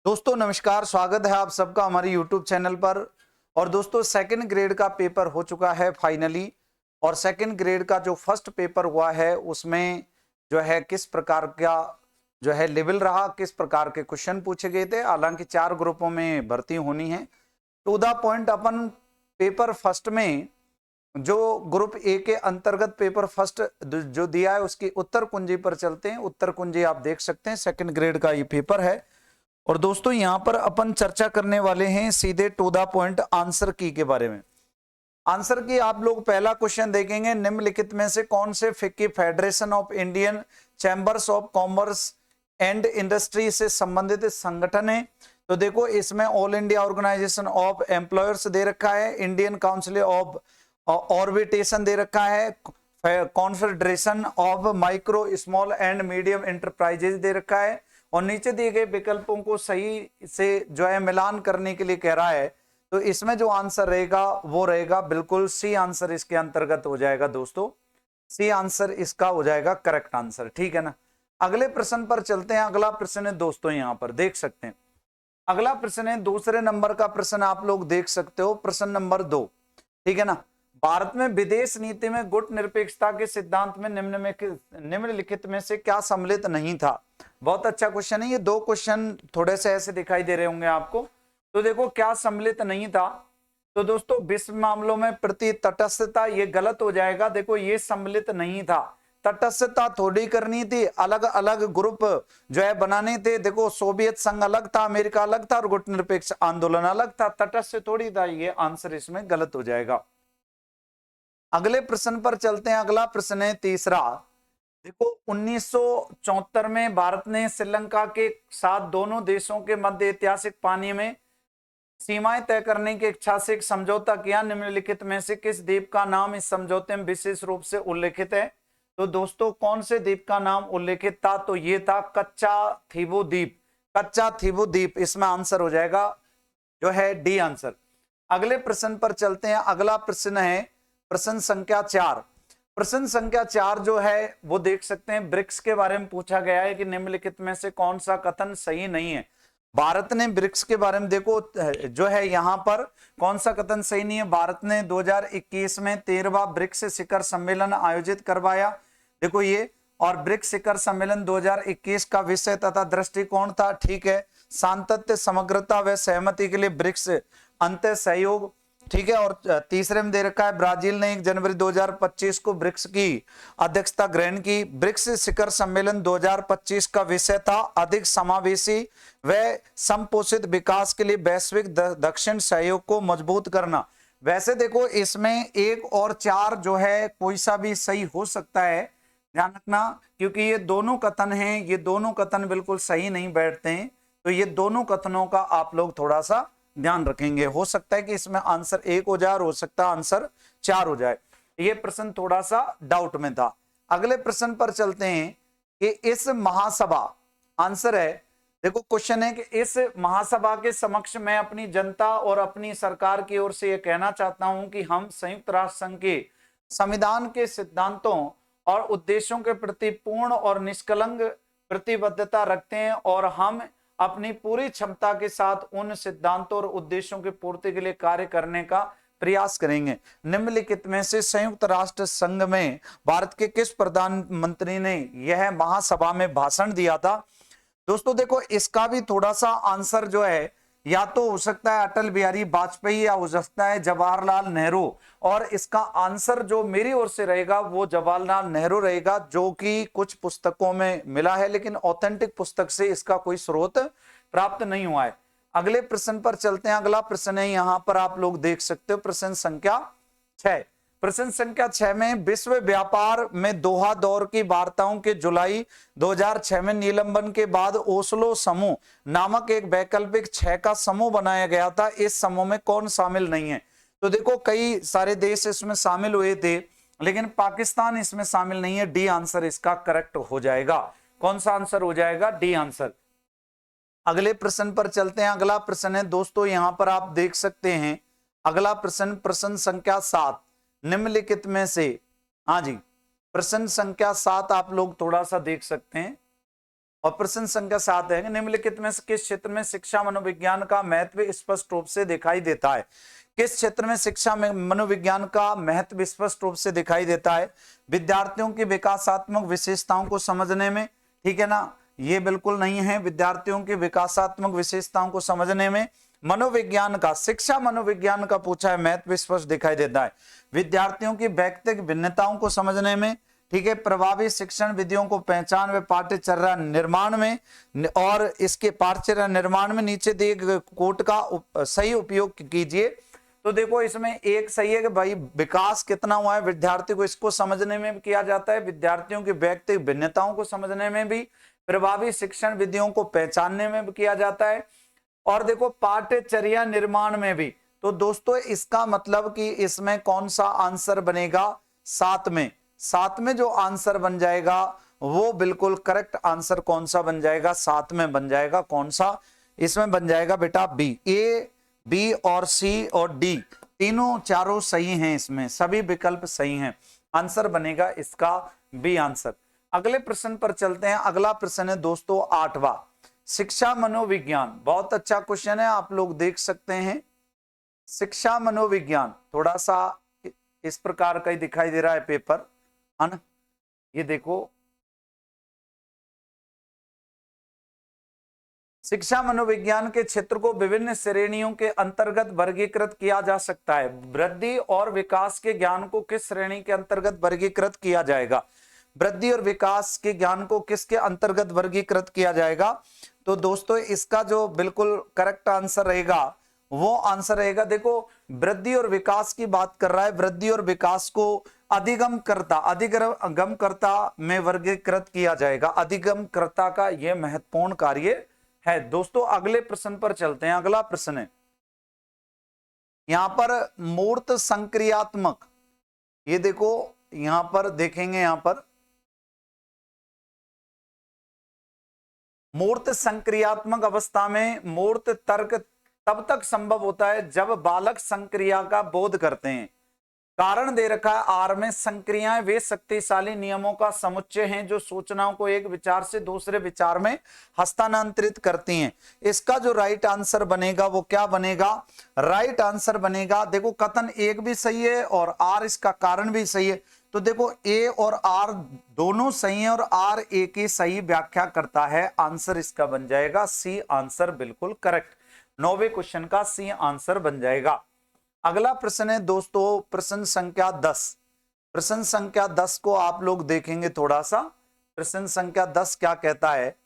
दोस्तों नमस्कार, स्वागत है आप सबका हमारे YouTube चैनल पर। और दोस्तों सेकंड ग्रेड का पेपर हो चुका है फाइनली। और सेकंड ग्रेड का जो फर्स्ट पेपर हुआ है उसमें जो है किस प्रकार का जो है लेवल रहा, किस प्रकार के क्वेश्चन पूछे गए थे। हालांकि 4 ग्रुपों में भर्ती होनी है। टू द पॉइंट, अपन पेपर फर्स्ट में जो ग्रुप ए के अंतर्गत पेपर फर्स्ट जो दिया है उसकी उत्तर कुंजी पर चलते हैं। उत्तर कुंजी आप देख सकते हैं, सेकंड ग्रेड का ये पेपर है। और दोस्तों यहां पर अपन चर्चा करने वाले हैं सीधे टू द पॉइंट आंसर की के बारे में। आंसर की आप लोग पहला क्वेश्चन देखेंगे, निम्नलिखित में से कौन से FICCI federation of Indian chambers of commerce and industry से संबंधित संगठन है। तो देखो इसमें all India organisation of employers दे रखा है, इंडियन काउंसिल ऑफ ऑर्बिटेशन दे रखा है, confederation of micro small and medium enterprises दे रखा है। और नीचे दिए गए विकल्पों को सही से जो है मिलान करने के लिए कह रहा है। तो इसमें जो आंसर रहेगा वो रहेगा बिल्कुल सी आंसर इसके अंतर्गत हो जाएगा। दोस्तों सी आंसर इसका हो जाएगा करेक्ट आंसर, ठीक है ना। अगले प्रश्न पर चलते हैं। अगला प्रश्न है दोस्तों, यहां पर देख सकते हैं। अगला प्रश्न है दूसरे नंबर का प्रश्न, आप लोग देख सकते हो, प्रश्न नंबर 2, ठीक है ना। भारत में विदेश नीति में गुट निरपेक्षता के सिद्धांत में निम्नलिखित में से क्या सम्मिलित नहीं था। बहुत अच्छा क्वेश्चन है ये। 2 क्वेश्चन थोड़े से ऐसे दिखाई दे रहे होंगे आपको। तो देखो क्या सम्मिलित नहीं था। तो दोस्तों विश्व मामलों में प्रति तटस्थता, ये गलत हो जाएगा। देखो ये सम्मिलित नहीं था। तटस्थता थोड़ी करनी थी, अलग अलग ग्रुप जो है बनाने थे। देखो सोवियत संघ अलग था, अमेरिका अलग था और गुट निरपेक्ष आंदोलन अलग था, तटस्थ थोड़ी था। ये आंसर इसमें गलत हो जाएगा। अगले प्रश्न पर चलते हैं। अगला प्रश्न है तीसरा। देखो 1974 में भारत ने श्रीलंका के साथ दोनों देशों के मध्य ऐतिहासिक पानी में सीमाएं तय करने की इच्छा से एक समझौता किया। निम्नलिखित में से किस द्वीप का नाम इस समझौते में विशेष रूप से उल्लेखित है। तो दोस्तों कौन से द्वीप का नाम उल्लेखित था, तो ये था कच्चा थीवू द्वीप। कच्चा थीवू द्वीप इसमें आंसर हो जाएगा जो है डी आंसर। अगले प्रश्न पर चलते हैं। अगला प्रश्न है प्रश्न संख्या 4। प्रश्न संख्या 4 जो है वो देख सकते हैं, ब्रिक्स के बारे में पूछा गया है कि निम्नलिखित में से कौन सा कथन सही नहीं है। भारत ने ब्रिक्स के बारे में देखो जो है यहां पर कौन सा कथन सही नहीं है। भारत ने 2021 में 13वां ब्रिक्स शिखर सम्मेलन आयोजित करवाया। देखो ये, और ब्रिक्स शिखर सम्मेलन 2021 का विषय तथा दृष्टिकोण था, ठीक है, शांतत्य, समग्रता व सहमति के लिए ब्रिक्स अंत सहयोग, ठीक है। और तीसरे में दे रखा है ब्राजील ने 1 जनवरी 2025 को ब्रिक्स की अध्यक्षता ग्रहण की। ब्रिक्स शिखर सम्मेलन 2025 का विषय था अधिक समावेशी व संपोषित विकास के लिए वैश्विक दक्षिण सहयोग को मजबूत करना। वैसे देखो इसमें 1 और 4 जो है कोई सा भी सही हो सकता है, ध्यान रखना, क्योंकि ये दोनों कथन हैं, ये दोनों कथन बिल्कुल सही नहीं बैठते हैं। तो ये दोनों कथनों का आप लोग थोड़ा सा ध्यान रखेंगे। हो सकता है कि इसमें आंसर 1 हो जाए और हो सकता है आंसर 4 हो जाए। ये प्रश्न थोड़ा सा डाउट में था। अगले प्रश्न पर चलते हैं कि इस महासभा, आंसर है, देखो क्वेश्चन है कि इस महासभा के समक्ष मैं अपनी जनता और अपनी सरकार की ओर से यह कहना चाहता हूं कि हम संयुक्त राष्ट्र संघ के संविधान के सिद्धांतों और उद्देश्यों के प्रति पूर्ण और निष्कलंक प्रतिबद्धता रखते हैं और हम अपनी पूरी क्षमता के साथ उन सिद्धांतों और उद्देश्यों की पूर्ति के लिए कार्य करने का प्रयास करेंगे। निम्नलिखित में से संयुक्त राष्ट्र संघ में भारत के किस प्रधानमंत्री ने यह महासभा में भाषण दिया था। दोस्तों देखो इसका भी थोड़ा सा आंसर जो है या तो हो सकता है अटल बिहारी वाजपेयी या हो सकता है जवाहरलाल नेहरू। और इसका आंसर जो मेरी ओर से रहेगा वो जवाहरलाल नेहरू रहेगा, जो कि कुछ पुस्तकों में मिला है लेकिन ऑथेंटिक पुस्तक से इसका कोई स्रोत प्राप्त नहीं हुआ है। अगले प्रश्न पर चलते हैं। अगला प्रश्न है, यहां पर आप लोग देख सकते हो, प्रश्न संख्या 6। प्रश्न संख्या 6 में विश्व व्यापार में दोहा दौर की वार्ताओं के जुलाई 2006 में निलंबन के बाद ओस्लो समूह नामक एक वैकल्पिक 6 का समूह बनाया गया था। इस समूह में कौन शामिल नहीं है। तो देखो कई सारे देश इसमें शामिल हुए थे लेकिन पाकिस्तान इसमें शामिल नहीं है। डी आंसर इसका करेक्ट हो जाएगा। कौन सा आंसर हो जाएगा, डी आंसर। अगले प्रश्न पर चलते हैं। अगला प्रश्न है दोस्तों, यहां पर आप देख सकते हैं। अगला प्रश्न, प्रश्न संख्या 7, निम्नलिखित में से, हाँ जी, प्रश्न संख्या 7 आप लोग थोड़ा सा देख सकते हैं। और प्रश्न संख्या 7 है, निम्नलिखित में से किस क्षेत्र में शिक्षा मनोविज्ञान का महत्व स्पष्ट रूप से दिखाई देता है? किस क्षेत्र में शिक्षा में मनोविज्ञान का महत्व स्पष्ट रूप से दिखाई देता है? विद्यार्थियों की विकासात्मक विशेषताओं को समझने में, ठीक है ना, ये बिल्कुल नहीं है। विद्यार्थियों की विकासात्मक विशेषताओं को समझने में मनोविज्ञान का, शिक्षा मनोविज्ञान का पूछा है, महत्व स्पष्ट दिखाई देता है। विद्यार्थियों की व्यक्तिगत भिन्नताओं को समझने में, ठीक है, प्रभावी शिक्षण विधियों को पहचान व पाठ्यचर्या निर्माण में और इसके पाठ्यचर्या निर्माण में नीचे दिए गए कोट का सही उपयोग कीजिए। तो देखो इसमें एक सही है कि भाई विकास कितना हुआ है विद्यार्थी को, इसको समझने में भी किया जाता है, विद्यार्थियों की व्यक्तिगत भिन्नताओं को समझने में भी, प्रभावी शिक्षण विधियों को पहचानने में भी किया जाता है, और देखो पाठ्यचर्या निर्माण में भी। तो दोस्तों इसका मतलब कि इसमें कौन सा आंसर बनेगा? 7 में। 7 में जो आंसर बन जाएगा वो बिल्कुल करेक्ट आंसर कौन सा बन जाएगा? 7 में बन जाएगा कौन सा? इसमें बन जाएगा बेटा बी। ए, बी और सी और डी तीनों चारों सही हैं, इसमें सभी विकल्प सही हैं। आंसर बनेगा इसका बी आंसर। अगले प्रश्न पर चलते हैं। अगला प्रश्न है दोस्तों 8वां, शिक्षा मनोविज्ञान। बहुत अच्छा क्वेश्चन है, आप लोग देख सकते हैं। शिक्षा मनोविज्ञान थोड़ा सा इस प्रकार का ही दिखाई दे रहा है पेपर, है ना। ये देखो, शिक्षा मनोविज्ञान के क्षेत्र को विभिन्न श्रेणियों के अंतर्गत वर्गीकृत किया जा सकता है। वृद्धि और विकास के ज्ञान को किस श्रेणी के अंतर्गत वर्गीकृत किया जाएगा? वृद्धि और विकास के ज्ञान को किसके अंतर्गत वर्गीकृत किया जाएगा? तो दोस्तों इसका जो बिल्कुल करेक्ट आंसर रहेगा वो आंसर रहेगा, देखो वृद्धि और विकास की बात कर रहा है, वृद्धि और विकास को अधिगमकर्ता में वर्गीकृत किया जाएगा। अधिगमकर्ता का यह महत्वपूर्ण कार्य है। दोस्तों अगले प्रश्न पर चलते हैं। अगला प्रश्न है यहां पर मूर्त संक्रियात्मक। ये देखो यहां पर देखेंगे, यहां पर मूर्त संक्रियात्मक अवस्था में मूर्त तर्क तब तक संभव होता है जब बालक संक्रिया का बोध करते हैं। कारण दे रखा है आर में, संक्रियाएं वे शक्तिशाली नियमों का समुच्चय हैं जो सूचनाओं को एक विचार से दूसरे विचार में हस्तांतरित करती हैं। इसका जो राइट आंसर बनेगा वो क्या बनेगा? राइट आंसर बनेगा, देखो कथन एक भी सही है और आर इसका कारण भी सही है। तो देखो ए और आर दोनों सही है और आर ए की सही व्याख्या करता है। आंसर इसका बन जाएगा सी आंसर, बिल्कुल करेक्ट। 9वें क्वेश्चन का सी आंसर बन जाएगा। अगला प्रश्न है दोस्तों प्रश्न संख्या 10। प्रश्न संख्या 10 को आप लोग देखेंगे थोड़ा सा। प्रश्न संख्या 10 क्या कहता है?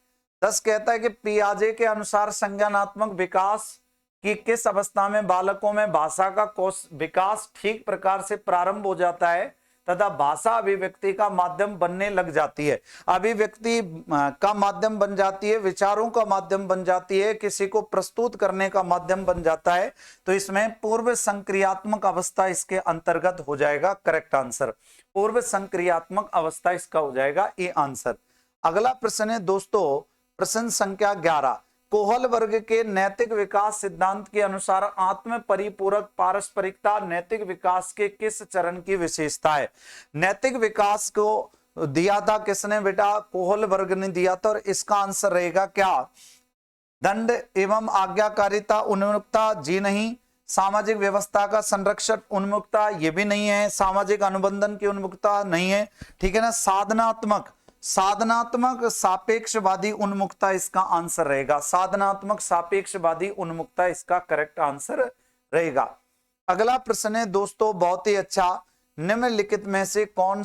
10 कहता है कि पियाजे के अनुसार संज्ञानात्मक विकास की किस अवस्था में बालकों में भाषा का विकास ठीक प्रकार से प्रारंभ हो जाता है तथा भाषा अभिव्यक्ति का माध्यम बनने लग जाती है। अभिव्यक्ति का माध्यम बन जाती है, विचारों का माध्यम बन जाती है, किसी को प्रस्तुत करने का माध्यम बन जाता है। तो इसमें पूर्व संक्रियात्मक अवस्था इसके अंतर्गत हो जाएगा। करेक्ट आंसर पूर्व संक्रियात्मक अवस्था इसका हो जाएगा ए आंसर। अगला प्रश्न है दोस्तों प्रश्न संख्या 11। कोहल वर्ग के नैतिक विकास सिद्धांत के अनुसार आत्म परिपूरक पारस्परिकता नैतिक विकास के किस चरण की विशेषता है? नैतिक विकास को दिया था किसने बेटा? कोहल वर्ग ने दिया था। और इसका आंसर रहेगा क्या? दंड एवं आज्ञाकारिता उन्मुखता, जी नहीं। सामाजिक व्यवस्था का संरक्षक उन्मुखता, ये भी नहीं है। सामाजिक अनुबंधन की उन्मुखता नहीं है, ठीक है ना। साधनात्मक सापेक्षवादी उन्मुखता इसका आंसर रहेगा। साधनात्मक सापेक्षवादी उन्मुखता इसका करेक्ट आंसर रहेगा। अगला प्रश्न है दोस्तों बहुत ही अच्छा। निम्नलिखित में से कौन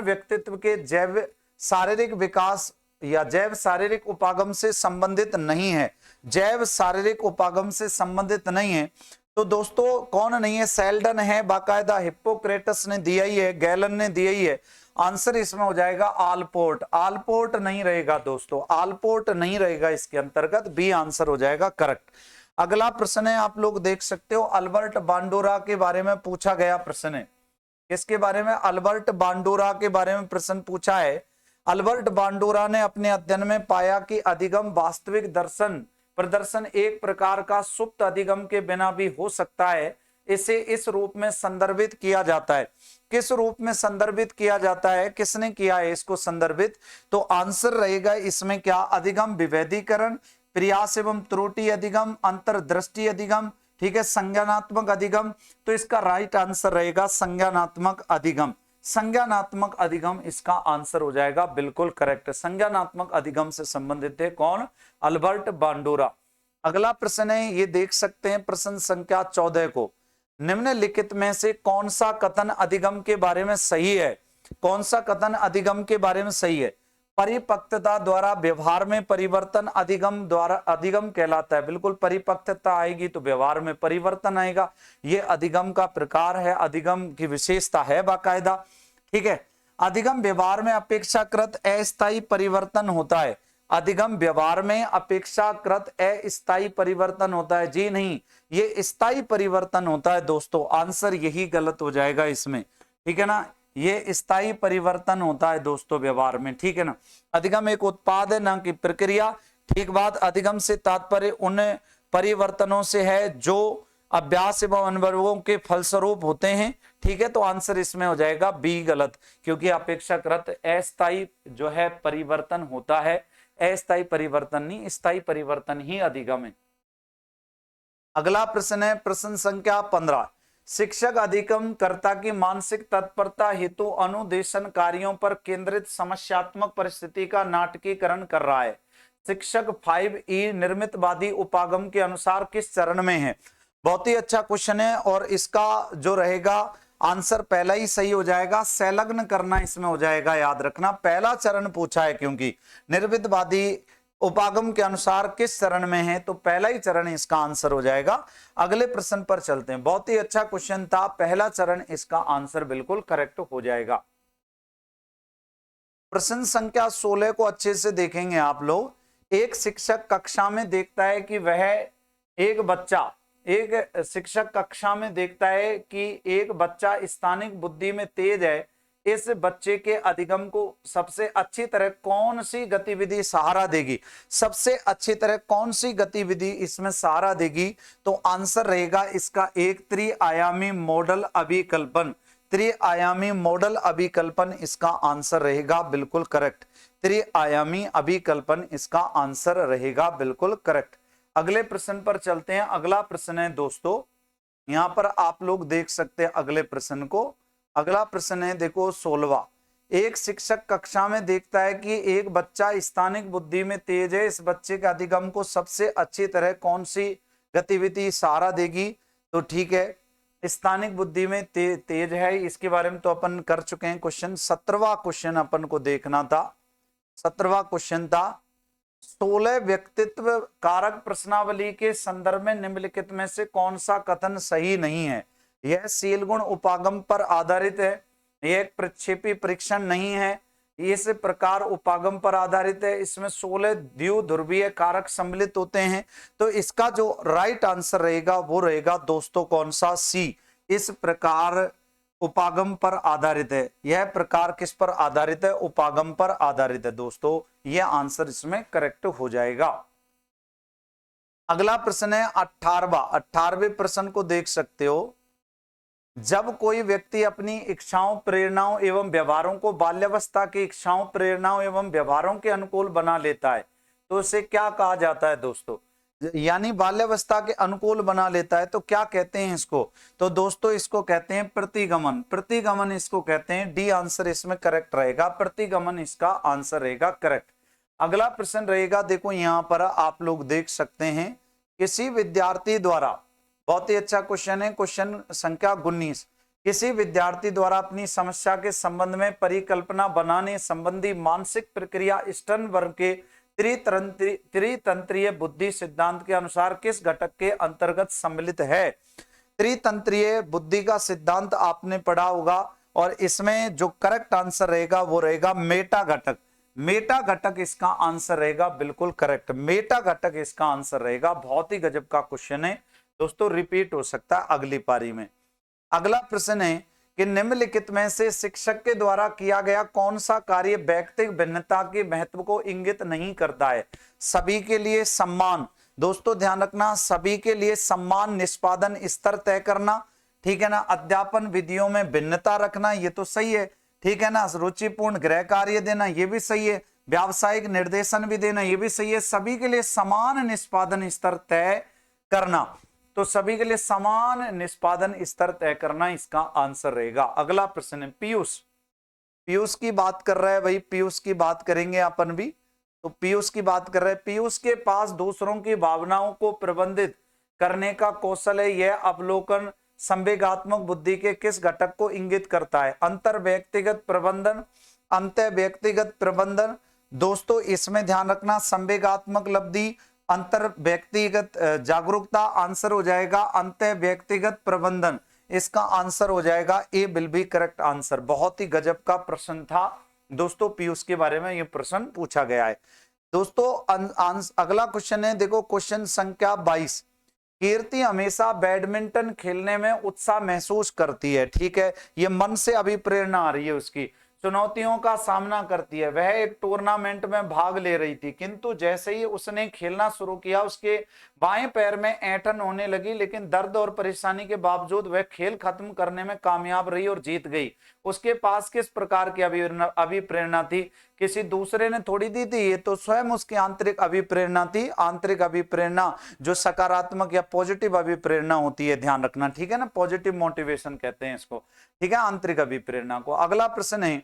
व्यक्तित्व के जैव शारीरिक विकास या जैव शारीरिक उपागम से संबंधित नहीं है? जैव शारीरिक उपागम से संबंधित नहीं है तो दोस्तों कौन नहीं है? सेल्डन है, बाकायदा हिप्पोक्रेटस ने दिया ही है, गैलन ने दिया ही है। आंसर इसमें हो जाएगा आलपोर्ट। आलपोर्ट नहीं रहेगा दोस्तों, आलपोर्ट नहीं रहेगा इसके अंतर्गत। बी आंसर हो जाएगा करेक्ट। अगला प्रश्न है आप लोग देख सकते हो, अल्बर्ट बांडोरा के बारे में पूछा गया प्रश्न है। किसके बारे में? अल्बर्ट बांडोरा के बारे में प्रश्न पूछा है। अल्बर्ट बांडोरा ने अपने अध्ययन में पाया कि अधिगम वास्तविक प्रदर्शन एक प्रकार का सुप्त अधिगम के बिना भी हो सकता है। इसे इस रूप में संदर्भित किया जाता है। किस रूप में संदर्भित किया जाता है, किसने किया है इसको संदर्भित? तो आंसर रहेगा इसमें क्या, अधिगम विभेदीकरण, प्रयास एवं त्रुटि अधिगम, अंतर्दृष्टि अधिगम, ठीक है, संज्ञानात्मक अधिगम। तो इसका राइट आंसर रहेगा संज्ञानात्मक अधिगम। संज्ञानात्मक अधिगम इसका आंसर हो जाएगा, बिल्कुल करेक्ट। संज्ञानात्मक अधिगम से संबंधित है कौन? अल्बर्ट बांडुरा। अगला प्रश्न है, ये देख सकते हैं प्रश्न संख्या 14 को, निम्नलिखित में से कौन सा कथन अधिगम के बारे में सही है? कौन सा कथन अधिगम के बारे में सही है? परिपक्वता द्वारा व्यवहार में परिवर्तन अधिगम द्वारा अधिगम कहलाता है। बिल्कुल, परिपक्वता आएगी तो व्यवहार में परिवर्तन आएगा, ये अधिगम का प्रकार है, अधिगम की विशेषता है बाकायदा। ठीक है, अधिगम व्यवहार में अपेक्षाकृत अस्थायी परिवर्तन होता है। अधिगम व्यवहार में अपेक्षाकृत अस्थायी परिवर्तन होता है, जी नहीं, ये स्थायी परिवर्तन होता है दोस्तों। आंसर यही गलत हो जाएगा इसमें, ठीक है ना, ये स्थायी परिवर्तन होता है दोस्तों व्यवहार में, ठीक है ना। अधिगम एक उत्पाद है, ना कि प्रक्रिया। ठीक बात, अधिगम से तात्पर्य उन परिवर्तनों से है जो अभ्यास एवं अनुभवों के फलस्वरूप होते हैं। ठीक है, तो आंसर इसमें हो जाएगा बी गलत, क्योंकि अपेक्षाकृत अस्थायी जो है परिवर्तन होता है, अस्थायी परिवर्तन नहीं, स्थायी परिवर्तन ही अधिगम है। अगला प्रश्न है प्रश्न संख्या 15, शिक्षक अधिगम कर्ता की मानसिक तत्परता हेतु अनुदेशन कार्यों पर केंद्रित समस्यात्मक परिस्थिति का नाटकीकरण कर रहा है। शिक्षक 5E निर्मितवादी उपागम के अनुसार किस चरण में है? बहुत ही अच्छा क्वेश्चन है, और इसका जो रहेगा आंसर पहला ही सही हो जाएगा, संलग्न करना इसमें हो जाएगा, याद रखना पहला चरण पूछा है, क्योंकि निर्मितवादी उपागम के अनुसार किस चरण में है, तो पहला ही चरण इसका आंसर हो जाएगा। अगले प्रश्न पर चलते हैं, बहुत ही अच्छा क्वेश्चन था, पहला चरण इसका आंसर बिल्कुल करेक्ट हो जाएगा। प्रश्न संख्या 16 को अच्छे से देखेंगे आप लोग। एक शिक्षक कक्षा में देखता है कि एक शिक्षक कक्षा में देखता है कि एक बच्चा स्थानिक बुद्धि में तेज है। इस बच्चे के अधिगम को सबसे अच्छी तरह कौन सी गतिविधि सहारा देगी? सबसे अच्छी तरह कौन सी गतिविधि इसमें सहारा देगी? तो आंसर रहेगा इसका एक त्रिआयामी मॉडल अभिकल्पन। त्रिआयामी मॉडल अभिकल्पन इसका आंसर रहेगा, बिल्कुल करेक्ट। त्रिआयामी अभिकल्पन इसका आंसर रहेगा, बिल्कुल करेक्ट। अगले प्रश्न पर चलते हैं। अगला प्रश्न है दोस्तों, यहां पर आप लोग देख सकते हैं अगले प्रश्न को। अगला प्रश्न है देखो 16वां, एक शिक्षक कक्षा में देखता है कि एक बच्चा स्थानिक बुद्धि में तेज है। इस बच्चे के अधिगम को सबसे अच्छी तरह कौन सी गतिविधि सहारा देगी? तो ठीक है, स्थानिक बुद्धि में तेज है, इसके बारे में तो अपन कर चुके हैं क्वेश्चन। 17वां क्वेश्चन अपन को देखना था। 17वां क्वेश्चन था 16 व्यक्तित्व कारक प्रश्नावली के संदर्भ में निम्नलिखित में से कौन सा कथन सही नहीं है? यह शील गुण उपागम पर आधारित है, यह एक प्रक्षेपी परीक्षण नहीं है, इस प्रकार उपागम पर आधारित है, इसमें 16 द्विध्रुवीय कारक सम्मिलित होते हैं। तो इसका जो राइट आंसर रहेगा वो रहेगा दोस्तों कौन सा? सी, इस प्रकार उपागम पर आधारित है। यह प्रकार किस पर आधारित है? उपागम पर आधारित है दोस्तों, यह आंसर इसमें करेक्ट हो जाएगा। अगला प्रश्न है 18वां। 18वें प्रश्न को देख सकते हो, जब कोई व्यक्ति अपनी इच्छाओं, प्रेरणाओं एवं व्यवहारों को बाल्यावस्था की इच्छाओं, प्रेरणाओं एवं व्यवहारों के अनुकूल बना लेता है तो उसे क्या कहा जाता है दोस्तों? यानी बाल्यावस्था के अनुकूल बना लेता है तो क्या कहते हैं इसको? तो दोस्तों इसको कहते हैं प्रतिगमन। प्रतिगमन इसको कहते हैं। डी आंसर इसमें करेक्ट रहेगा, प्रतिगमन इसका आंसर रहेगा करेक्ट। अगला प्रश्न रहेगा, देखो यहां पर आप लोग देख सकते हैं, किसी विद्यार्थी द्वारा, बहुत ही अच्छा क्वेश्चन है, क्वेश्चन संख्या 19, किसी विद्यार्थी द्वारा अपनी समस्या के संबंध में परिकल्पना बनाने संबंधी मानसिक प्रक्रिया स्टर्नबर्ग के त्रितंत्रीय बुद्धि सिद्धांत के अनुसार किस घटक के अंतर्गत सम्मिलित है? त्रितंत्रीय बुद्धि का सिद्धांत आपने पढ़ा होगा, और इसमें जो करेक्ट आंसर रहेगा वो रहेगा मेटा घटक। मेटा घटक इसका आंसर रहेगा, बिल्कुल करेक्ट, मेटा घटक इसका आंसर रहेगा। बहुत ही गजब का क्वेश्चन है दोस्तों, रिपीट हो सकता है अगली पारी में। अगला प्रश्न है कि निम्नलिखित में से शिक्षक के द्वारा किया गया कौन सा कार्य व्यक्तिगत भिन्नता के महत्व को इंगित नहीं करता है? सभी के लिए सम्मान। दोस्तों ध्यान रखना, सभी के लिए सम्मान निष्पादन स्तर तय करना, ठीक है ना। अध्यापन विधियों में भिन्नता रखना, ये तो सही है, ठीक है ना। रुचिपूर्ण गृह कार्य देना, ये भी सही है। व्यावसायिक निर्देशन भी देना, ये भी सही है। सभी के लिए समान निष्पादन स्तर तय करना, तो सभी के लिए समान निष्पादन स्तर तय करना इसका आंसर रहेगा। अगला प्रश्न है पीयूष, पीयूष की बात कर रहा है भाई, पीयूष की बात करेंगे अपन भी। तो पीयूष की बात कर रहे हैं, पीयूष के पास दूसरों की भावनाओं को प्रबंधित करने का कौशल है। यह अवलोकन संवेगात्मक बुद्धि के किस घटक को इंगित करता है? अंतर व्यक्तिगत प्रबंधन, अंतः व्यक्तिगत प्रबंधन। दोस्तों इसमें ध्यान रखना, संवेगात्मक लब्धि, अंतर व्यक्तिगत जागरूकता, आंसर हो जाएगा अंतः व्यक्तिगत प्रबंधन। इसका आंसर हो जाएगा ए विल बी करेक्ट आंसर। बहुत ही गजब का प्रश्न था दोस्तों, पीयूष के बारे में यह प्रश्न पूछा गया है। दोस्तों अगला क्वेश्चन है, देखो क्वेश्चन संख्या 22। कीर्ति हमेशा बैडमिंटन खेलने में उत्साह महसूस करती है, ठीक है। ये मन से अभी प्रेरणा आ रही है उसकी। चुनौतियों का सामना करती है। वह एक टूर्नामेंट में भाग ले रही थी, किंतु जैसे ही उसने खेलना शुरू किया उसके बाएं पैर में ऐंठन होने लगी, लेकिन दर्द और परेशानी के बावजूद वह खेल खत्म करने में कामयाब रही और जीत गई। उसके पास किस प्रकार की अभिप्रेरणा थी? किसी दूसरे ने थोड़ी दी थी, ये तो स्वयं उसकी आंतरिक अभिप्रेरणा थी। आंतरिक अभिप्रेरणा जो सकारात्मक या पॉजिटिव अभिप्रेरणा होती है, ध्यान रखना, ठीक है ना। पॉजिटिव मोटिवेशन कहते हैं इसको, ठीक है, आंतरिक अभिप्रेरणा को। अगला प्रश्न है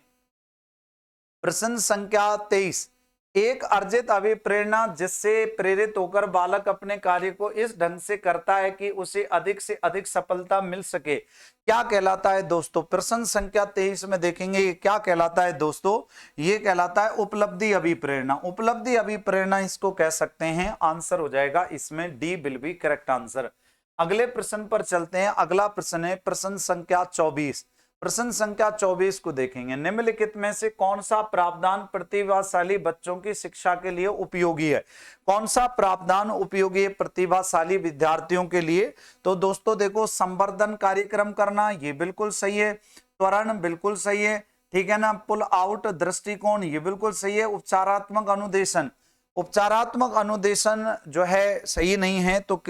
प्रश्न संख्या 23। एक अर्जित अभिप्रेरणा जिससे प्रेरित होकर बालक अपने कार्य को इस ढंग से करता है कि उसे अधिक से अधिक सफलता मिल सके, क्या कहलाता है दोस्तों? प्रश्न संख्या 23 में देखेंगे ये क्या कहलाता है दोस्तों। ये कहलाता है उपलब्धि अभिप्रेरणा। उपलब्धि अभिप्रेरणा इसको कह सकते हैं। आंसर हो जाएगा इसमें D will be correct answer. अगले प्रश्न पर चलते हैं। अगला प्रश्न है प्रश्न संख्या 24। प्रश्न संख्या 24 को देखेंगे। निम्नलिखित में से कौन सा प्रावधान प्रतिभाशाली बच्चों की शिक्षा के लिए उपयोगी है? कौन सा प्रावधान उपयोगी है प्रतिभाशाली विद्यार्थियों के लिए? तो दोस्तों देखो, संवर्धन कार्यक्रम करना, ये बिल्कुल सही है। त्वरण बिल्कुल सही है, ठीक है ना। पुल आउट दृष्टिकोण, ये बिल्कुल सही है। उपचारात्मक अनुदेशन, उपचारात्मक अनुदेशन जो है सही नहीं है, तो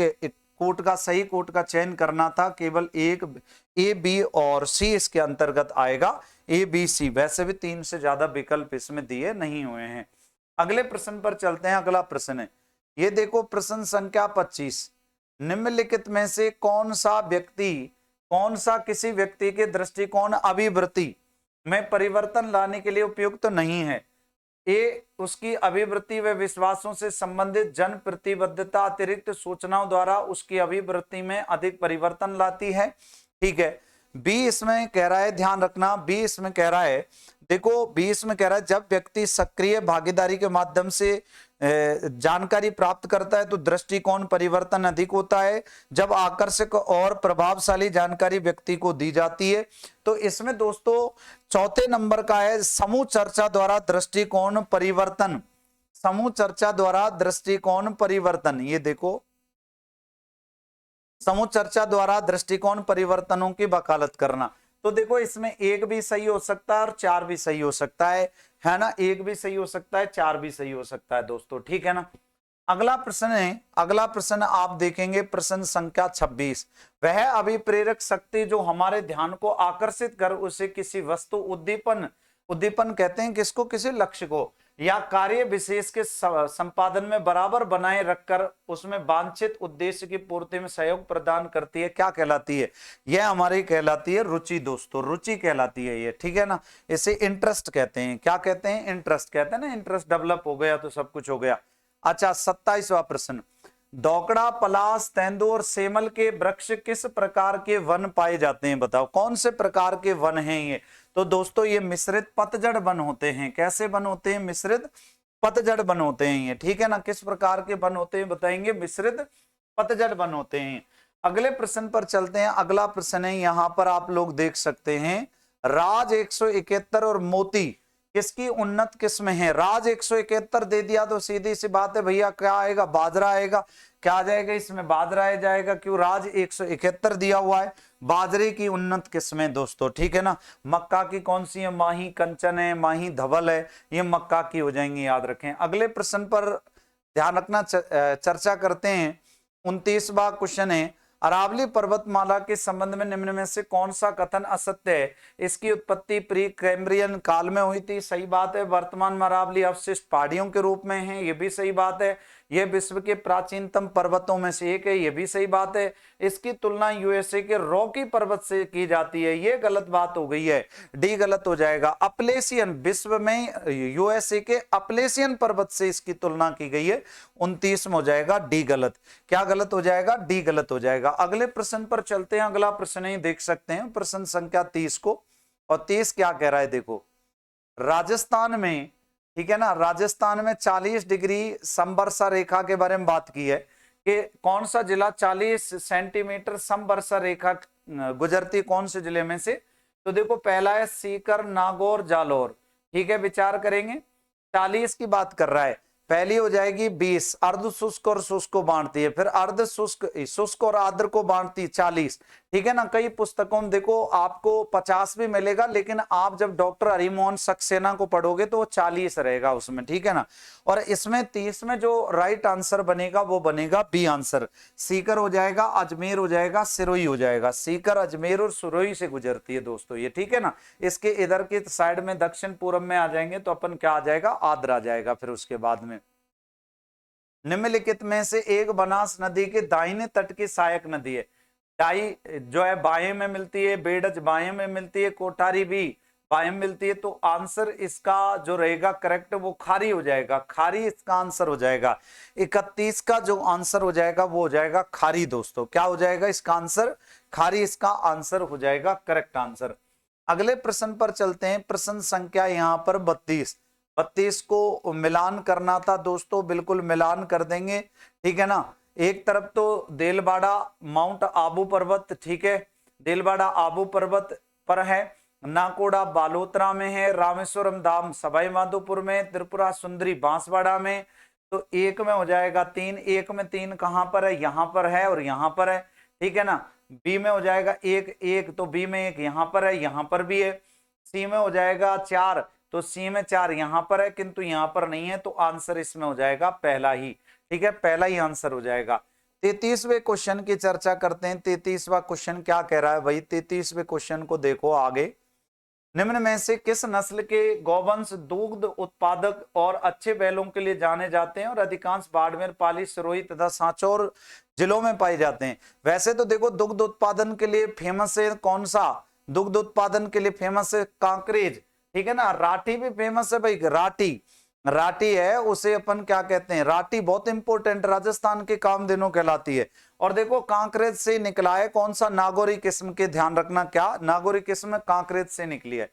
कोट का सही कोट का चयन करना था। केवल एक ए बी और सी इसके अंतर्गत आएगा, ए बी सी। वैसे भी 3 से ज्यादा विकल्प इसमें दिए नहीं हुए हैं। अगले प्रश्न पर चलते हैं। अगला प्रश्न है, ये देखो प्रश्न संख्या 25। निम्नलिखित में से कौन सा किसी व्यक्ति के दृष्टिकोण अभिवृत्ति में परिवर्तन लाने के लिए उपयुक्त नहीं है? ए, उसकी अभिवृत्ति व विश्वासों से संबंधित जन प्रतिबद्धता अतिरिक्त सूचनाओं द्वारा उसकी अभिवृत्ति में अधिक परिवर्तन लाती है, ठीक है। बी इसमें कह रहा है, ध्यान रखना, बी इसमें कह रहा है, देखो बी इसमें कह रहा है जब व्यक्ति सक्रिय भागीदारी के माध्यम से जानकारी प्राप्त करता है तो दृष्टिकोण परिवर्तन अधिक होता है। जब आकर्षक और प्रभावशाली जानकारी व्यक्ति को दी जाती है, तो इसमें दोस्तों चौथे नंबर का है समूह चर्चा द्वारा दृष्टिकोण परिवर्तन। समूह चर्चा द्वारा दृष्टिकोण परिवर्तन, ये देखो समूह चर्चा द्वारा दृष्टिकोण परिवर्तनों की वकालत करना। तो देखो इसमें एक भी सही हो सकता है और 4 भी सही हो सकता है ना। एक भी सही हो सकता है, 4 भी सही हो सकता है दोस्तों, ठीक है ना। अगला प्रश्न है, अगला प्रश्न आप देखेंगे प्रश्न संख्या 26। वह अभिप्रेरक शक्ति जो हमारे ध्यान को आकर्षित कर उसे किसी वस्तु उद्दीपन कहते हैं किसको? किसी लक्ष्य को या कार्य विशेष के संपादन में बराबर बनाए रखकर उसमें वांछित उद्देश्य की पूर्ति में सहयोग प्रदान करती है, क्या कहलाती है? यह हमारी कहलाती है रुचि दोस्तों, रुचि कहलाती है ये, ठीक है ना। इसे इंटरेस्ट कहते हैं। क्या कहते हैं? इंटरेस्ट कहते हैं ना। इंटरेस्ट डेवलप हो गया तो सब कुछ हो गया। अच्छा 27वां प्रश्न। दोकड़ा, पलाश, तेंदुआ और सेमल के वृक्ष किस प्रकार के वन पाए जाते हैं? बताओ कौन से प्रकार के वन हैं ये? तो दोस्तों ये मिश्रित पतझड़ वन होते हैं। कैसे वन होते हैं? मिश्रित पतझड़ वन होते हैं ये, ठीक है ना। किस प्रकार के वन होते हैं बताएंगे? मिश्रित पतझड़ वन होते हैं। अगले प्रश्न पर चलते हैं। अगला प्रश्न है, यहां पर आप लोग देख सकते हैं राज 171 और मोती किसकी उन्नत किस्म है? राज 171 दे दिया तो सीधी सी बात है भैया, क्या आएगा? बाजरा आएगा। क्या आ जाएगा इसमें? बाजरा आ जाएगा। क्यों? राज 171 दिया हुआ है। बाजरे की उन्नत किस्में दोस्तों, ठीक है ना। मक्का की कौन सी है? माही कंचन है, माही धवल है, ये मक्का की हो जाएंगी, याद रखें। अगले प्रश्न पर ध्यान रखना, चर्चा करते हैं। 29वां क्वेश्चन है, अरावली पर्वतमाला के संबंध में निम्न में से कौन सा कथन असत्य है? इसकी उत्पत्ति प्री कैम्ब्रियन काल में हुई थी, सही बात है। वर्तमान में अरावली अवशिष्ट पहाड़ियों के रूप में है, ये भी सही बात है। यह विश्व के प्राचीनतम पर्वतों में से एक है, ये भी सही बात है। इसकी तुलना यूएसए के रॉकी पर्वत से की जाती है, ये गलत बात हो गई है, डी गलत हो जाएगा। अपलेशियन, विश्व में यूएसए के अपलेशियन पर्वत से इसकी तुलना की गई है, 29 में हो जाएगा, डी गलत। क्या गलत हो जाएगा? डी गलत हो जाएगा। अगले प्रश्न पर चलते हैं। अगला प्रश्न ही देख सकते हैं, प्रश्न संख्या 30 को। और 30 क्या कह रहा है देखो, राजस्थान में, ठीक है ना, राजस्थान में 40 डिग्री समवर्षा रेखा के बारे में बात की है कि कौन सा जिला 40 सेंटीमीटर समवर्षा रेखा गुजरती, कौन से जिले में से? तो देखो पहला है सीकर, नागौर, जालौर। ठीक है, विचार करेंगे। 40 की बात कर रहा है। पहली हो जाएगी 20, अर्ध शुष्क और शुष्क को बांटती है, फिर अर्ध शुष्क, शुष्क और आर्द्र को बांटती है 40। ठीक है ना, कई पुस्तकों में देखो आपको 50 भी मिलेगा, लेकिन आप जब डॉक्टर हरिमोहन सक्सेना को पढ़ोगे तो वो 40 रहेगा उसमें। ठीक है ना, और इसमें 30 में जो राइट आंसर बनेगा वो बनेगा बी आंसर। सीकर हो जाएगा, अजमेर हो जाएगा, सिरोही हो जाएगा। सीकर, अजमेर और सिरोही से गुजरती है दोस्तों ये। ठीक है ना, इसके इधर की साइड में दक्षिण पूर्व में आ जाएंगे तो अपन क्या आ जाएगा? आद्र आ जाएगा। फिर उसके बाद में निम्नलिखित में से एक बनास नदी के दाहिने तट की सहायक नदी है। डाई जो है बाएं में मिलती है, बेडज बाएं में मिलती है, कोठारी भी बाएं में मिलती है। तो आंसर इसका जो रहेगा करेक्ट वो खारी हो जाएगा, खारी इसका आंसर हो जाएगा। 31 का जो आंसर हो जाएगा वो हो जाएगा खारी दोस्तों। क्या हो जाएगा इसका आंसर? खारी इसका आंसर हो जाएगा, करेक्ट आंसर। अगले प्रश्न पर चलते हैं, प्रश्न संख्या यहाँ पर 32 को मिलान करना था दोस्तों, बिल्कुल मिलान कर देंगे। ठीक है ना, एक तरफ तो देलवाड़ा माउंट आबू पर्वत, ठीक है, देलवाड़ा आबू पर्वत पर है, नाकोड़ा बालोतरा में है, रामेश्वरम धाम सवाई माधोपुर में, त्रिपुरा सुंदरी बांसवाड़ा में। तो एक में हो जाएगा 3, एक में 3 कहां पर है? यहां पर है और यहां पर है। ठीक है ना, बी में हो जाएगा 1, तो बी में 1 यहां पर है, यहां पर भी है। सी में हो जाएगा 4, तो सी में 4 यहां पर है किंतु यहां पर नहीं है, तो आंसर इसमें हो जाएगा पहला ही। ठीक है, पहला ही आंसर हो जाएगा। 33वें क्वेश्चन की चर्चा करते हैं। 33वां क्वेश्चन क्या कह रहा है भाई? 33वें क्वेश्चन को देखो आगे। निम्न में से किस नस्ल के गौवंश दुग्ध उत्पादक और अच्छे बैलों के लिए जाने जाते हैं और अधिकांश बाड़मेर, पाली, सिरोही तथा सांचौर जिलों में पाए जाते हैं? वैसे तो देखो दुग्ध उत्पादन के लिए फेमस है कौन सा? दुग्ध उत्पादन के लिए फेमस है कांकरेज। ठीक है ना, राठी भी फेमस है भाई, राठी है, उसे अपन क्या कहते हैं? राठी बहुत इंपॉर्टेंट, राजस्थान के कामधेनु कहलाती है। और देखो कांकरेज से निकला है कौन सा? नागौरी किस्म के, ध्यान रखना, क्या नागौरी किस्म कांकरेज से निकली है।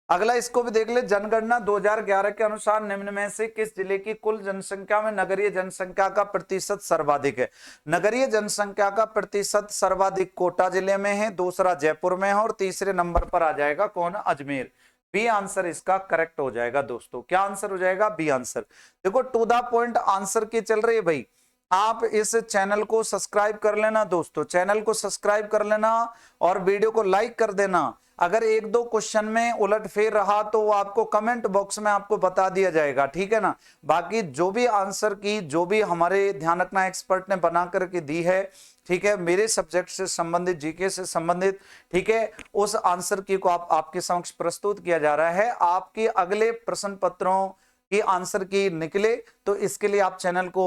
अगला इसको भी देख ले। जनगणना 2011 के अनुसार निम्न में से किस जिले की कुल जनसंख्या में नगरीय जनसंख्या का प्रतिशत सर्वाधिक है? नगरीय जनसंख्या का प्रतिशत सर्वाधिक कोटा जिले में है, दूसरा जयपुर में है और तीसरे नंबर पर आ जाएगा कौन? अजमेर। बी आंसर इसका करेक्ट हो जाएगा दोस्तों। क्या आंसर हो जाएगा? B answer. देखो टू द पॉइंट आंसर की चल रही है भाई। आप इस चैनल को सब्सक्राइब कर लेना दोस्तों, चैनल को सब्सक्राइब कर लेना और वीडियो को लाइक कर देना। अगर 1-2 क्वेश्चन में उलटफेर रहा तो वो आपको कमेंट बॉक्स में आपको बता दिया जाएगा। ठीक है ना, बाकी जो भी आंसर की, जो भी हमारे ध्यान रखना एक्सपर्ट ने बना करके दी है, ठीक है, मेरे सब्जेक्ट से संबंधित, जीके से संबंधित, ठीक है, उस आंसर की को आपके समक्ष प्रस्तुत किया जा रहा है। आपके अगले प्रश्न पत्रों की आंसर की निकले तो इसके लिए आप चैनल को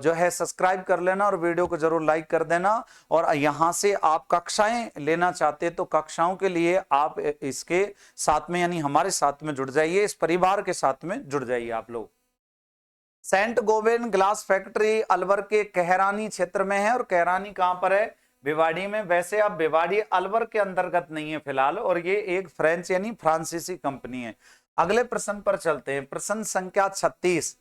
जो है सब्सक्राइब कर लेना और वीडियो को जरूर लाइक कर देना। और यहां से आप कक्षाएं लेना चाहते तो कक्षाओं के लिए आप इसके साथ में, यानी हमारे साथ में जुड़ जाइए, इस परिवार के साथ में जुड़ जाइए आप लोग। सेंट गोवेन ग्लास फैक्ट्री अलवर के कहरानी क्षेत्र में है और कहरानी कहां पर है? भिवाड़ी में। वैसे अब भिवाड़ी अलवर के अंतर्गत नहीं है फिलहाल, और ये एक फ्रेंच यानी फ्रांसीसी कंपनी है। अगले प्रश्न पर चलते हैं, प्रश्न संख्या 36।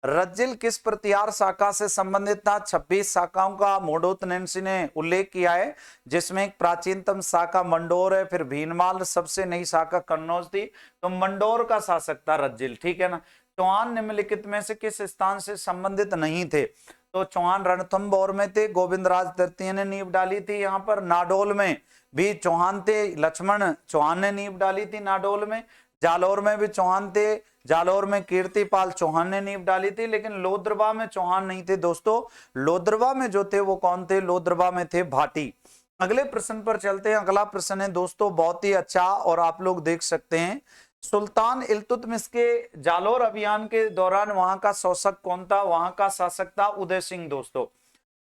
रज्जिल किस प्रतिहार शाखा से संबंधित था? 26 शाखाओं का मोडोतनेंसी ने उल्लेख किया है, जिसमें एक प्राचीनतम शाखा मंडोर है, फिर भीनमाल, सबसे नई शाखा कन्नौज थी। तो मंडोर का शासक था रज्जिल। ठीक है ना, चौहान निम्नलिखित में से किस स्थान से संबंधित नहीं थे? तो चौहान रणथंभौर में थे, गोविंदराज तृतीय ने नींव डाली थी। यहाँ पर नाडोल में भी चौहान थे, लक्ष्मण चौहान ने नींव डाली थी नाडोल में। जालौर में भी चौहान थे, जालौर में कीर्तिपाल चौहान ने नींव डाली थी, लेकिन लोद्रबा में चौहान नहीं थे दोस्तों। लोद्रबा में जो थे वो कौन थे? लोद्रबा में थे भाटी। अगले प्रश्न पर चलते हैं। अगला प्रश्न है दोस्तों बहुत ही अच्छा, और आप लोग देख सकते हैं, सुल्तान इल्तुतमिश के जालौर अभियान के दौरान वहां का शासक कौन था? वहां का शासक था उदय सिंह दोस्तों।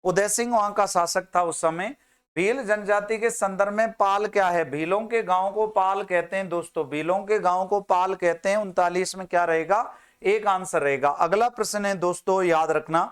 उदय सिंह वहां का शासक था उस समय। भील जनजाति के संदर्भ में पाल क्या है? भीलों के गांव को पाल कहते हैं दोस्तों, भीलों के गांव को पाल कहते हैं। 39 में क्या रहेगा? एक आंसर रहेगा। अगला प्रश्न है दोस्तों, याद रखना,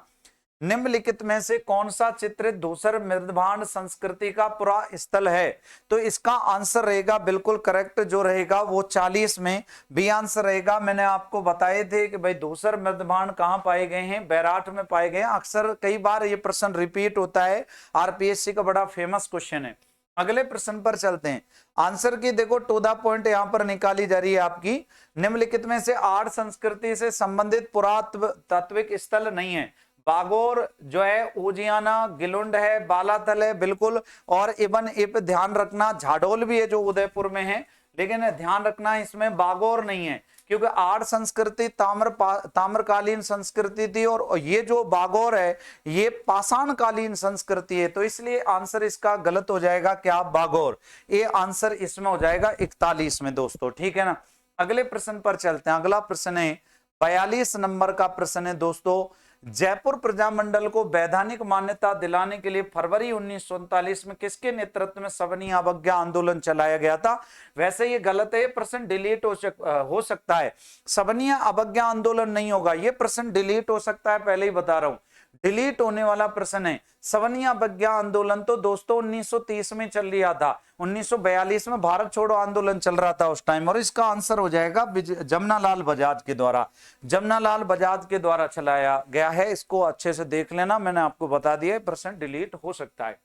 निम्नलिखित में से कौन सा चित्र धूसर मृदभांड संस्कृति का पुरा स्थल है? तो इसका आंसर रहेगा बिल्कुल करेक्ट जो रहेगा वो 40 में बी आंसर रहेगा। मैंने आपको बताए थे कि भाई धूसर मृदभांड कहां पाए गए हैं? बैराठ में पाए गए हैं। अक्सर कई बार ये प्रश्न रिपीट होता है, आरपीएससी का बड़ा फेमस क्वेश्चन है। अगले प्रश्न पर चलते हैं। आंसर की देखो टू द पॉइंट यहां पर निकाली जा रही है आपकी, निम्नलिखित में से आर्य संस्कृति से संबंधित पुरातात्विक स्थल नहीं है। बागोर जो है, उजियाना, गिलुंड है, बालाथल है, बिल्कुल। और इवन इप ध्यान रखना, झाडोल भी है जो उदयपुर में है, लेकिन ध्यान रखना इसमें बागोर नहीं है, क्योंकि आर्य संस्कृति ताम्रकालीन संस्कृति थी, और ये जो बागोर है ये पाषाणकालीन संस्कृति है। तो इसलिए आंसर इसका गलत हो जाएगा, क्या? बागोर। ये आंसर इसमें हो जाएगा 41 में दोस्तों, ठीक है ना। अगले प्रश्न पर चलते हैं। अगला प्रश्न है 42 नंबर का प्रश्न है दोस्तों, जयपुर प्रजामंडल को वैधानिक मान्यता दिलाने के लिए फरवरी 1939 में किसके नेतृत्व में सवनीय अवज्ञा आंदोलन चलाया गया था? वैसे ये गलत है, प्रश्न डिलीट हो सकता है। सवनीय अवज्ञा आंदोलन नहीं होगा, ये प्रश्न डिलीट हो सकता है, पहले ही बता रहा हूं, डिलीट होने वाला प्रश्न है। सवनीय अवज्ञा आंदोलन तो दोस्तों 1930 में चल रहा था, 1942 में भारत छोड़ो आंदोलन चल रहा था उस टाइम, और इसका आंसर हो जाएगा जमनालाल बजाज के द्वारा, जमनालाल बजाज के द्वारा चलाया गया है। इसको अच्छे से देख लेना, मैंने आपको बता दिया, प्रश्न डिलीट हो सकता है।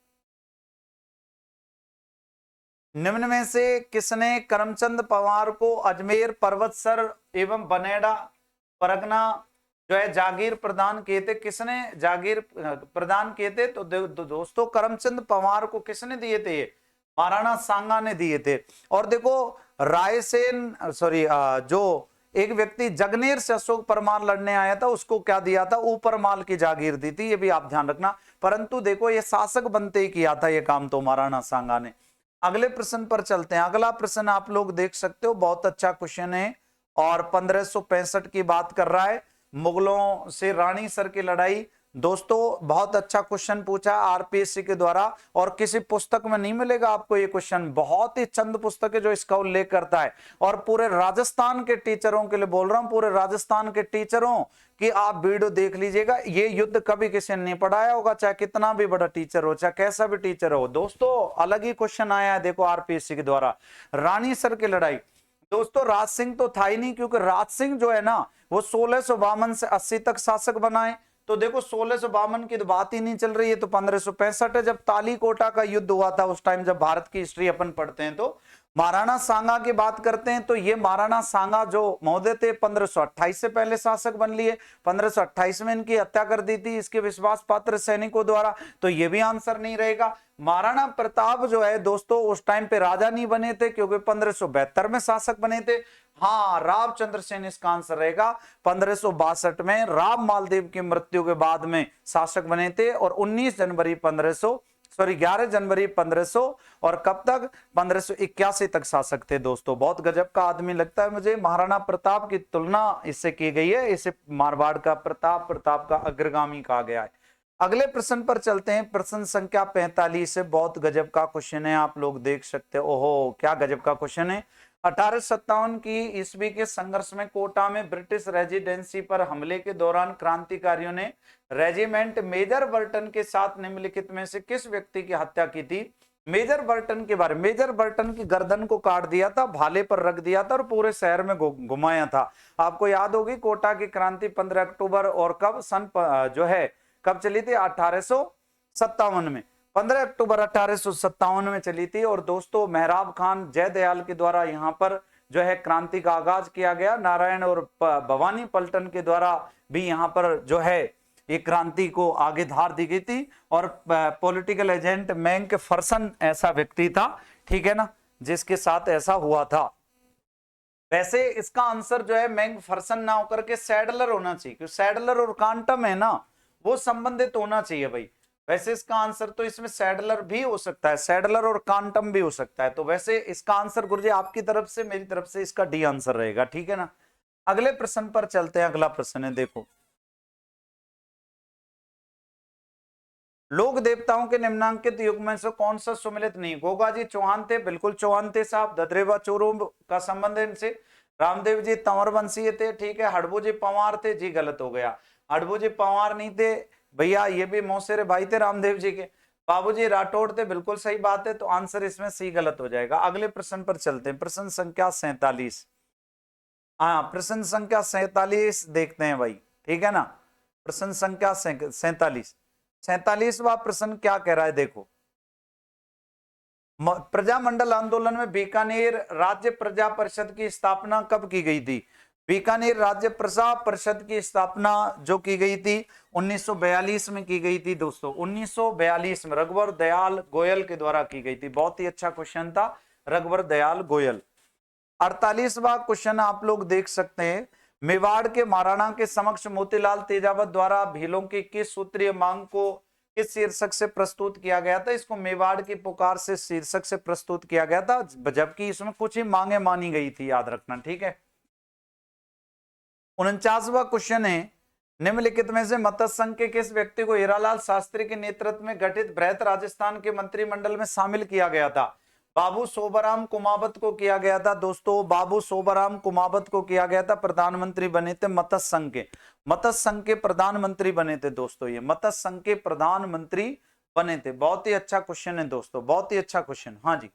निम्न में से किसने करमचंद पवार को अजमेर, पर्वतसर एवं बनेड़ा परगना जो है जागीर प्रदान किए थे? किसने जागीर प्रदान किए थे? तो दोस्तों करमचंद पवार को किसने दिए थे? ये महाराणा सांगा ने दिए थे। और देखो रायसेन जो एक व्यक्ति जगनेर से अशोक परमार लड़ने आया था, उसको क्या दिया था? ऊपरमाल की जागीर दी थी, ये भी आप ध्यान रखना। परंतु देखो ये शासक बनते ही किया था ये काम तो महाराणा सांगा ने। अगले प्रश्न पर चलते हैं। अगला प्रश्न आप लोग देख सकते हो, बहुत अच्छा क्वेश्चन है, और 1565 की बात कर रहा है, मुगलों से रानीसर की लड़ाई। दोस्तों बहुत अच्छा क्वेश्चन पूछा आरपीएससी के द्वारा, और किसी पुस्तक में नहीं मिलेगा आपको ये क्वेश्चन, बहुत ही चंद पुस्तक है जो इसका उल्लेख करता है। और पूरे राजस्थान के टीचरों के लिए बोल रहा हूं, पूरे राजस्थान के टीचरों कि आप वीडियो देख लीजिएगा, ये युद्ध कभी किसी ने नहीं पढ़ाया होगा, चाहे कितना भी बड़ा टीचर हो, चाहे कैसा भी टीचर हो। दोस्तों अलग ही क्वेश्चन आया है देखो आरपीएससी के द्वारा, रानीसर की लड़ाई। दोस्तों राज सिंह तो था ही नहीं, क्योंकि राज सिंह जो है ना वो 1652 से 80 तक शासक बनाए। तो देखो 1652 की तो बात ही नहीं चल रही है, तो 1565 है जब तालीकोटा का युद्ध हुआ था, उस टाइम जब भारत की हिस्ट्री अपन पढ़ते हैं तो महाराणा सांगा की बात करते हैं, तो ये महाराणा सांगा जो महोदय थे 1528 से पहले शासक बन लिए, 1528 में इनकी हत्या कर दी थी इसके विश्वास पात्र सैनिकों द्वारा, तो ये भी आंसर नहीं रहेगा। महाराणा प्रताप जो है दोस्तों उस टाइम पे राजा नहीं बने थे, क्योंकि 1572 में शासक बने थे। हाँ राव चंद्र सेन इसका आंसर रहेगा, 1562 में राव मालदेव की मृत्यु के बाद में शासक बने थे, और 11 जनवरी 1500 और कब तक 1581 तक शासक थे। दोस्तों बहुत गजब का आदमी लगता है मुझे, महाराणा प्रताप की तुलना इससे की गई है, इसे मारवाड़ का प्रताप का अग्रगामी कहा गया है। अगले प्रश्न पर चलते हैं, प्रश्न संख्या 45 से बहुत गजब का क्वेश्चन है, आप लोग देख सकते हो। ओहो क्या गजब का क्वेश्चन है। 1857 की ईस्वी के संघर्ष में कोटा में ब्रिटिश रेजिडेंसी पर हमले के दौरान क्रांतिकारियों ने रेजिमेंट मेजर बर्टन के साथ निम्नलिखित में से किस व्यक्ति की हत्या की थी? मेजर बर्टन के बारे में, मेजर बर्टन की गर्दन को काट दिया था, भाले पर रख दिया था और पूरे शहर में घुमाया था। आपको याद होगी कोटा की क्रांति 15 अक्टूबर और कब सन जो है कब चली थी? 1857 में, 15 अक्टूबर 1857 में चली थी। और दोस्तों मेहराब खान जयदयाल के द्वारा यहाँ पर जो है क्रांति का आगाज किया गया, नारायण और भवानी पलटन के द्वारा भी यहाँ पर जो है ये क्रांति को आगे धार दी गई थी। और पॉलिटिकल एजेंट मैंक फर्सन ऐसा व्यक्ति था, ठीक है ना, जिसके साथ ऐसा हुआ था। वैसे इसका आंसर जो है मैकफरसन ना होकर के सैडलर होना चाहिए, क्योंकि सैडलर और क्वांटम है ना, वो संबंधित होना चाहिए भाई। वैसे इसका आंसर तो इसमें सैडलर भी हो सकता है, सैडलर और क्वांटम भी हो सकता है। तो वैसे इसका आंसर गुरुजी आपकी तरफ से, मेरी तरफ से इसका डी आंसर रहेगा, ठीक है ना। अगले प्रश्न पर चलते हैं। अगला प्रश्न है, देखो, लोक देवताओं के निम्नांकित युग में से कौन सा सुमिलित नहीं? गोगा जी चौहान थे, बिल्कुल चौहान थे साहब। ददरेवा चोरों का संबंध है इनसे। रामदेव जी तंवर वंशीय थे, ठीक है। हड़बू जी पंवार थे, जी गलत हो गया। हड़बू जी पंवार नहीं थे भैया, ये भी मौसेरे भाई थे रामदेव जी के। बाबूजी राठौड़ थे, बिल्कुल सही बात है। तो आंसर इसमें सी गलत हो जाएगा। अगले प्रश्न पर चलते हैं, प्रश्न संख्या 47। हाँ, प्रश्न संख्या 47 देखते हैं भाई, ठीक है ना। प्रश्न संख्या 47, 47वां प्रश्न क्या कह रहा है, देखो। प्रजामंडल आंदोलन में बीकानेर राज्य प्रजा परिषद की स्थापना कब की गई थी? बीकानेर राज्य प्रजा परिषद की स्थापना जो की गई थी 1942 में की गई थी दोस्तों। 1942 में रघुवर दयाल गोयल के द्वारा की गई थी। बहुत ही अच्छा क्वेश्चन था, रघुवर दयाल गोयल। 48वां क्वेश्चन आप लोग देख सकते हैं। मेवाड़ के महाराणा के समक्ष मोतीलाल तेजावत द्वारा भीलों की किस सूत्रीय मांग को किस शीर्षक से प्रस्तुत किया गया था? इसको मेवाड़ की पुकार से शीर्षक से प्रस्तुत किया गया था, जबकि इसमें कुछ ही मांगे मानी गई थी, याद रखना, ठीक है। 49वां क्वेश्चन है, निम्नलिखित में से मत्स्य संघ के किस व्यक्ति को हीरालाल शास्त्री के नेतृत्व में गठित बृहत राजस्थान के मंत्रिमंडल में शामिल किया गया था? बाबू सोबराम कुमावत को किया गया था दोस्तों, बाबू सोबराम कुमावत को किया गया था। प्रधानमंत्री बने थे मत्स्य संघ के, मत्स्य संघ के प्रधानमंत्री बने थे दोस्तों, ये मत्स्य संघ के प्रधानमंत्री बने थे। बहुत ही अच्छा क्वेश्चन है दोस्तों, बहुत ही अच्छा क्वेश्चन। हाँ जी,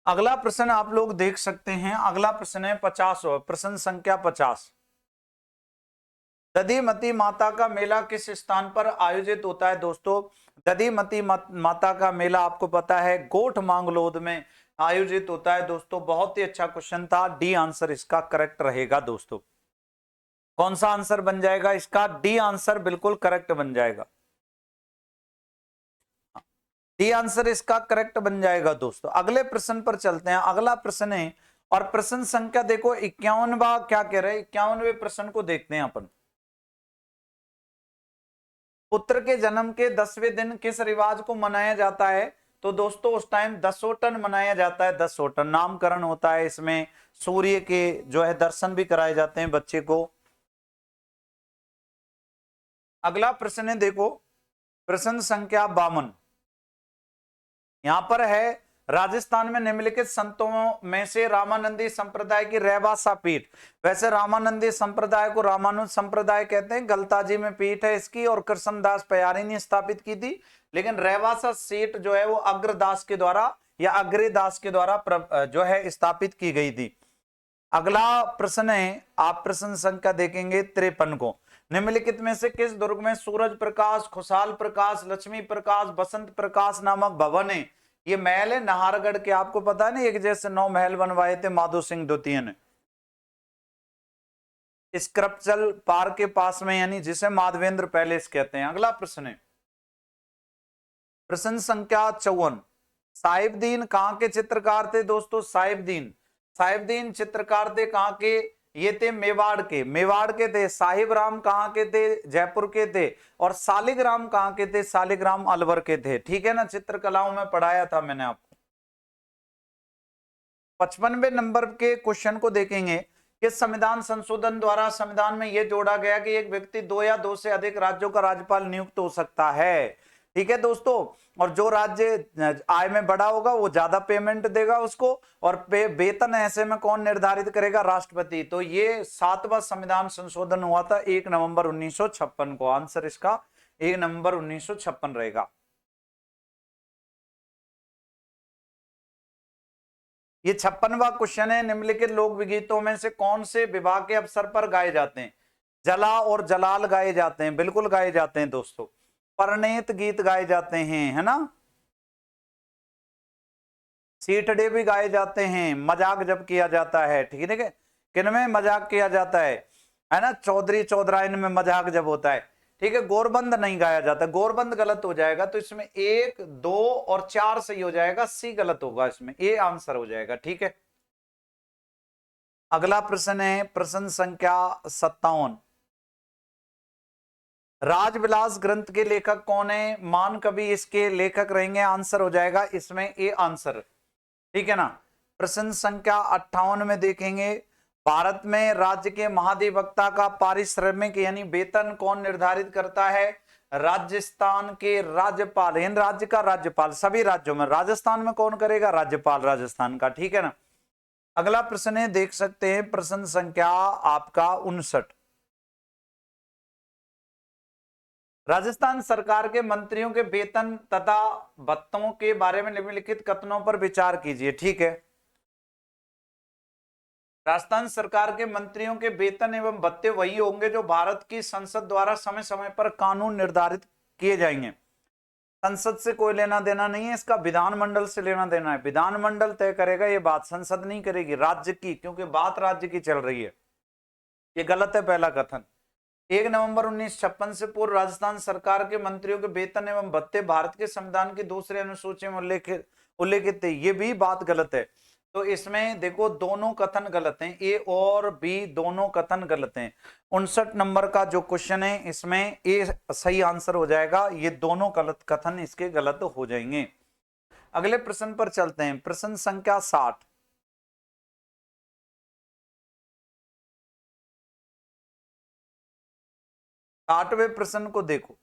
अगला प्रश्न आप लोग देख सकते हैं। अगला प्रश्न है 50, प्रश्न संख्या 50। दधीमती माता का मेला किस स्थान पर आयोजित होता है दोस्तों? दधीमती माता का मेला आपको पता है गोठ मांगलोद में आयोजित होता है दोस्तों। बहुत ही अच्छा क्वेश्चन था, डी आंसर इसका करेक्ट रहेगा दोस्तों। कौन सा आंसर बन जाएगा इसका? डी आंसर बिल्कुल करेक्ट बन जाएगा, डी आंसर इसका करेक्ट बन जाएगा दोस्तों। अगले प्रश्न पर चलते हैं। अगला प्रश्न है, और प्रश्न संख्या देखो 51वां क्या कह रहे हैं, 51वें प्रश्न को देखते हैं अपन। पुत्र के जन्म के 10वें दिन किस रिवाज को मनाया जाता है? तो दोस्तों उस टाइम दसोटन मनाया जाता है, दसोटन नामकरण होता है। इसमें सूर्य के जो है दर्शन भी कराए जाते हैं बच्चे को। अगला प्रश्न है, देखो, प्रश्न संख्या 52। यहां पर है, राजस्थान में निम्नलिखित संतों में से रामानंदी संप्रदाय की रहवासा पीठ। वैसे रामानंदी संप्रदाय को रामानुज संप्रदाय कहते हैं, गलताजी में पीठ है इसकी, और कृष्णदास प्यारी ने स्थापित की थी। लेकिन रहवासा सीट जो है वो अग्रदास के द्वारा या अग्रदास के द्वारा जो है स्थापित की गई थी। अगला प्रश्न है, आप प्रश्न संख्या देखेंगे 53 को। निम्नलिखित में से किस दुर्ग में सूरज प्रकाश, खुशहाल प्रकाश, लक्ष्मी प्रकाश, बसंत प्रकाश नामक भवन है? ये महल है नाहरगढ़ के, आपको पता है ना, एक जैसे 9 महल बनवाए थे माधो सिंह द्वितीय ने, स्क्रप्चल पार्क के पास में, यानी जिसे माधवेंद्र पैलेस कहते हैं। अगला प्रश्न है, प्रश्न संख्या 54। साहिबदीन कहां के चित्रकार थे दोस्तों? साहिबदीन, साहिबदीन चित्रकार थे कहां के? ये थे मेवाड़ के, मेवाड़ के थे। साहिब राम कहां के थे? जयपुर के थे। और सालिग्राम कहां के थे? सालिग्राम अलवर के थे, ठीक है ना। चित्रकलाओं में पढ़ाया था मैंने आपको। 55वें नंबर के क्वेश्चन को देखेंगे कि संविधान संशोधन द्वारा संविधान में यह जोड़ा गया कि एक व्यक्ति 2 या 2 से अधिक राज्यों का राज्यपाल नियुक्त हो सकता है, ठीक है दोस्तों। और जो राज्य आय में बड़ा होगा वो ज्यादा पेमेंट देगा उसको, और वेतन ऐसे में कौन निर्धारित करेगा? राष्ट्रपति। तो ये 7वां संविधान संशोधन हुआ था 1 नवंबर 1956 को। आंसर इसका 1 नवंबर 1956 रहेगा। ये 56वां क्वेश्चन है, निम्नलिखित लोक गीतों में से कौन से विवाह के अवसर पर गाए जाते हैं? जला और जलाल गाए जाते हैं, बिल्कुल गाए जाते हैं दोस्तों। परिणीत गीत गाए जाते हैं, है ना। सीठड़े भी गाए जाते हैं, मजाक जब किया जाता है, ठीक है। किन में मजाक किया जाता है ना? चौधरी चौधराइन में मजाक जब होता है, ठीक है, गोरबंद नहीं गाया जाता, गोरबंद गलत हो जाएगा, तो इसमें 1, 2 और 4 सही हो जाएगा, सी गलत होगा, इसमें ए आंसर हो जाएगा। ठीक है, अगला प्रश्न है प्रश्न संख्या 57। राजविलास ग्रंथ के लेखक कौन है? मान कवि इसके लेखक रहेंगे, आंसर हो जाएगा इसमें ए आंसर। ठीक है ना। प्रश्न संख्या 58 में देखेंगे, भारत में राज्य के महाधिवक्ता का पारिश्रमिक यानी वेतन कौन निर्धारित करता है? राजस्थान के राज्यपाल, यानी राज्य का राज्यपाल, सभी राज्यों में। राजस्थान में कौन करेगा? राज्यपाल राजस्थान का। ठीक है ना। अगला प्रश्न है, देख सकते हैं प्रश्न संख्या आपका 59। राजस्थान सरकार के मंत्रियों के वेतन तथा भत्तों के बारे में निम्नलिखित कथनों पर विचार कीजिए। ठीक है, राजस्थान सरकार के मंत्रियों के वेतन एवं भत्ते वही होंगे जो भारत की संसद द्वारा समय समय पर कानून निर्धारित किए जाएंगे। संसद से कोई लेना देना नहीं है, इसका विधानमंडल से लेना देना है। विधानमंडल तय करेगा ये बात, संसद नहीं करेगी, राज्य की, क्योंकि बात राज्य की चल रही है। ये गलत है पहला कथन। 1 नवंबर 1956 से पूर्व राजस्थान सरकार के मंत्रियों के वेतन एवं भत्ते भारत के संविधान की दूसरी अनुसूची में उल्लेखित थे, ये भी बात गलत है। तो इसमें देखो दोनों कथन गलत हैं, ए और बी दोनों कथन गलत हैं। 59 नंबर का जो क्वेश्चन है इसमें ए सही आंसर हो जाएगा, ये दोनों गलत कथन इसके गलत हो जाएंगे। अगले प्रश्न पर चलते हैं, प्रश्न संख्या 60। 60वें प्रश्न को देखो,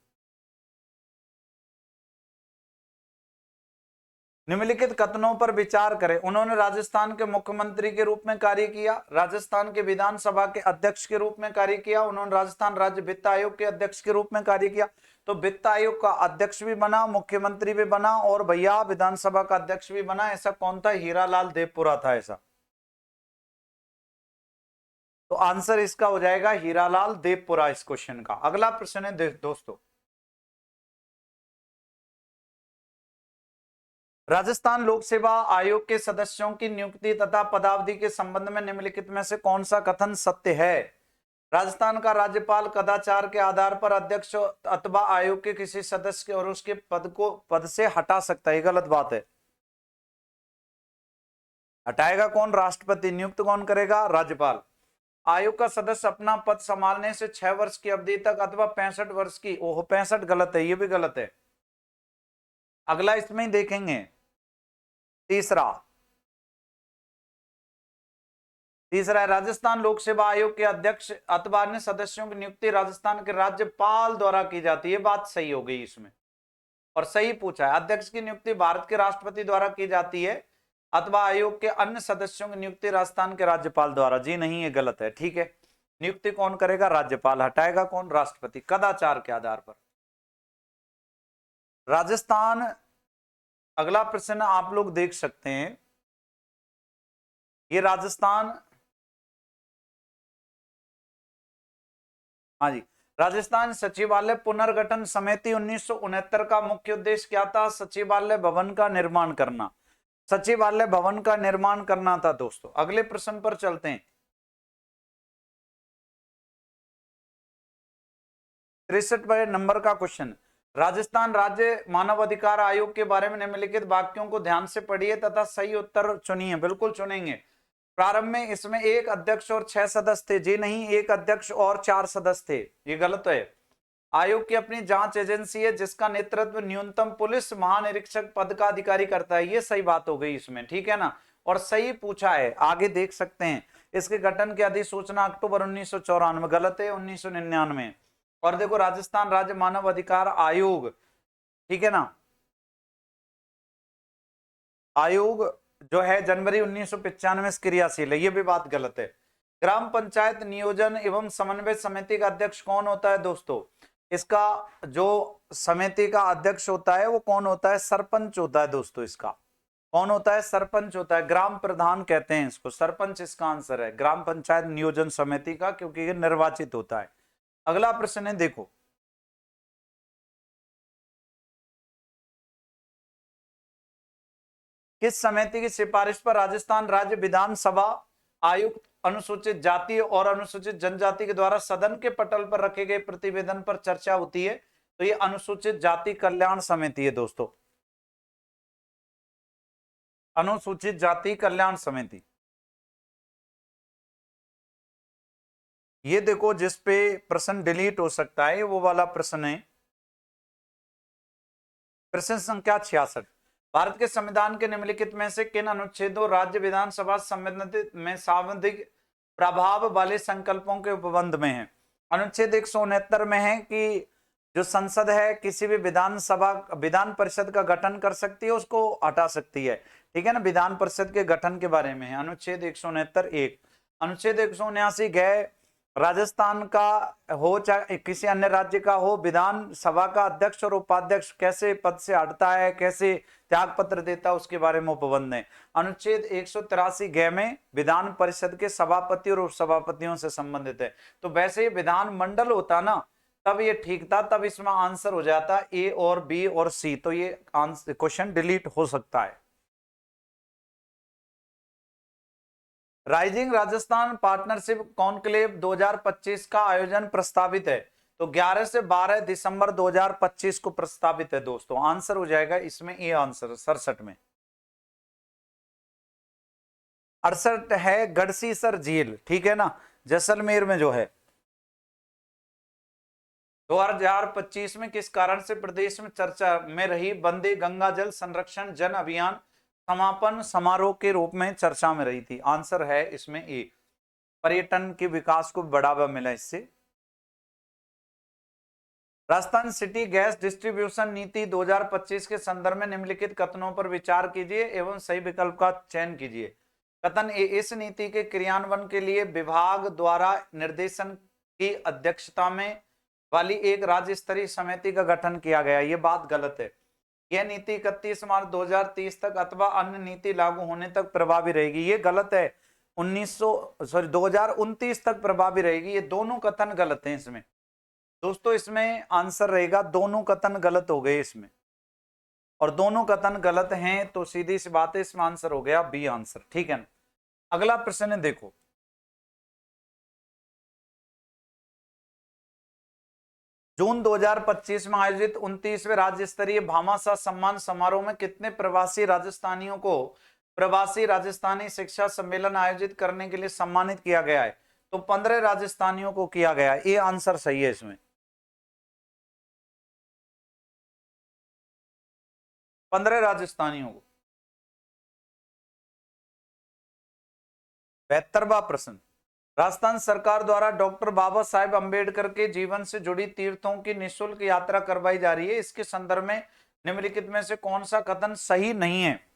निम्नलिखित कथनों पर विचार करें। उन्होंने राजस्थान के मुख्यमंत्री के रूप में कार्य किया, राजस्थान के विधानसभा के अध्यक्ष के रूप में कार्य किया, उन्होंने राजस्थान राज्य वित्त आयोग के अध्यक्ष के रूप में कार्य किया। तो वित्त आयोग का अध्यक्ष भी बना, मुख्यमंत्री भी बना और भैया विधानसभा का अध्यक्ष भी बना। ऐसा कौन था? हीरालाल देवपुरा था ऐसा। तो आंसर इसका हो जाएगा हीरालाल देवपुरा इस क्वेश्चन का। अगला प्रश्न है दोस्तों, राजस्थान लोक सेवा आयोग के सदस्यों की नियुक्ति तथा पदावधि के संबंध में निम्नलिखित में से कौन सा कथन सत्य है? राजस्थान का राज्यपाल कदाचार के आधार पर अध्यक्ष अथवा आयोग के किसी सदस्य और उसके पद से हटा सकता है, ये गलत बात है। हटाएगा कौन? राष्ट्रपति। नियुक्त कौन करेगा? राज्यपाल। आयोग का सदस्य अपना पद संभालने से 6 वर्ष की अवधि तक अथवा 65 वर्ष की, ओह 65 गलत है, ये भी गलत है। अगला इसमें ही देखेंगे, तीसरा है राजस्थान लोक सेवा आयोग के अध्यक्ष अथवा अन्य सदस्यों की नियुक्ति राजस्थान के राज्यपाल द्वारा की जाती है। बात सही हो गई इसमें, और सही पूछा है। अध्यक्ष की नियुक्ति भारत के राष्ट्रपति द्वारा की जाती है अथवा आयोग के अन्य सदस्यों की नियुक्ति राजस्थान के राज्यपाल द्वारा। जी नहीं, ये गलत है। ठीक है, नियुक्ति कौन करेगा? राज्यपाल। हटाएगा कौन? राष्ट्रपति, कदाचार के आधार पर। राजस्थान, अगला प्रश्न आप लोग देख सकते हैं, ये राजस्थान, हाँ जी, राजस्थान सचिवालय पुनर्गठन समिति 1969 का मुख्य उद्देश्य क्या था? सचिवालय भवन का निर्माण करना। सचिवालय भवन का निर्माण करना था दोस्तों। अगले प्रश्न पर चलते हैं, 63वें नंबर का क्वेश्चन, राजस्थान राज्य मानव अधिकार आयोग के बारे में निम्नलिखित वाक्यों को ध्यान से पढ़िए तथा सही उत्तर चुनिए। बिल्कुल चुनेंगे। प्रारंभ में इसमें 1 अध्यक्ष और 6 सदस्य थे। जी नहीं, 1 अध्यक्ष और 4 सदस्य थे, ये गलत है। आयोग की अपनी जांच एजेंसी है जिसका नेतृत्व न्यूनतम पुलिस महानिरीक्षक पद का अधिकारी करता है। ये सही बात हो गई इसमें, ठीक है ना, और सही पूछा है। आगे देख सकते हैं, इसके गठन की अधिसूचना अक्टूबर 1994, गलत है 1999। और देखो राजस्थान राज्य मानव अधिकार आयोग, ठीक है ना, आयोग जो है जनवरी 1995 से क्रियाशील है, ये भी बात गलत है। ग्राम पंचायत नियोजन एवं समन्वय समिति का अध्यक्ष कौन होता है दोस्तों? इसका जो समिति का अध्यक्ष होता है वो कौन होता है? सरपंच होता है दोस्तों। इसका कौन होता है? सरपंच होता है। ग्राम प्रधान कहते हैं इसको, सरपंच इसका आंसर है ग्राम पंचायत नियोजन समिति का, क्योंकि ये निर्वाचित होता है। अगला प्रश्न है, देखो किस समिति की सिफारिश पर राजस्थान राज्य विधानसभा आयुक्त अनुसूचित जाति और अनुसूचित जनजाति के द्वारा सदन के पटल पर रखे गए प्रतिवेदन पर चर्चा होती है, तो ये अनुसूचित जाति कल्याण समिति है दोस्तों, अनुसूचित जाति कल्याण समिति। ये देखो जिस पे प्रश्न डिलीट हो सकता है वो वाला प्रश्न है, प्रश्न संख्या 66। भारत के संविधान के निम्नलिखित में से किन अनुच्छेदों राज्य विधानसभा संबंधित में सांविधिक प्रभाव वाले संकल्पों के उपबंध में है? अनुच्छेद 169 में है कि जो संसद है किसी भी विधान परिषद का गठन कर सकती है, उसको हटा सकती है, ठीक है ना, विधान परिषद के गठन के बारे में है अनुच्छेद 169 एक। अनुच्छेद 179 गए राजस्थान का हो चाहे किसी अन्य राज्य का हो, विधानसभा का अध्यक्ष और उपाध्यक्ष कैसे पद से हटता है, कैसे त्याग पत्र देता है, उसके बारे में उपबंध है। अनुच्छेद 183 ग में विधान परिषद के सभापति और उपसभापतियों से संबंधित है। तो वैसे ये विधान मंडल होता ना तब ये ठीक था, तब इसमें आंसर हो जाता ए और बी और सी, तो ये क्वेश्चन डिलीट हो सकता है। राइजिंग राजस्थान पार्टनरशिप कॉन्क्लेव 2025 का आयोजन प्रस्तावित है, तो 11 से 12 दिसंबर 2025 को प्रस्तावित है दोस्तों। आंसर हो जाएगा इसमें ए आंसर 67 में। 68 है गढ़सीसर झील, ठीक है ना, जैसलमेर में जो है। 2025 में किस कारण से प्रदेश में चर्चा में रही वंदे गंगा जल संरक्षण जन अभियान समापन समारोह के रूप में चर्चा में रही थी? आंसर है इसमें ए, पर्यटन के विकास को बढ़ावा मिला इससे। राजस्थान सिटी गैस डिस्ट्रीब्यूशन नीति 2025 के संदर्भ में निम्नलिखित कथनों पर विचार कीजिए एवं सही विकल्प का चयन कीजिए। कथन ए, इस नीति के क्रियान्वयन के लिए विभाग द्वारा निर्देशन की अध्यक्षता में वाली एक राज्य स्तरीय समिति का गठन किया गया। ये बात गलत है। यह नीति 31 मार्च 2030 तक अथवा अन्य नीति लागू होने तक प्रभावी रहेगी। ये गलत है। 2029 तक प्रभावी रहेगी। ये दोनों कथन गलत हैं इसमें दोस्तों। इसमें आंसर रहेगा, दोनों कथन गलत हो गए इसमें, और दोनों कथन गलत हैं तो सीधी सी बात है इसमें आंसर हो गया बी आंसर, ठीक है ना। अगला प्रश्न है देखो, जून 2025 में आयोजित 29वें राज्य स्तरीय भामाशाह सम्मान समारोह में कितने प्रवासी राजस्थानियों को प्रवासी राजस्थानी शिक्षा सम्मेलन आयोजित करने के लिए सम्मानित किया गया है? तो 15 राजस्थानियों को किया गया है। ये आंसर सही है इसमें, 15 राजस्थानियों को। 72वां प्रश्न, राजस्थान सरकार द्वारा डॉक्टर बाबा साहेब अंबेडकर के जीवन से जुड़ी तीर्थों की निःशुल्क यात्रा करवाई जा रही है। इसके संदर्भ में निम्नलिखित में से कौन सा कथन सही नहीं है?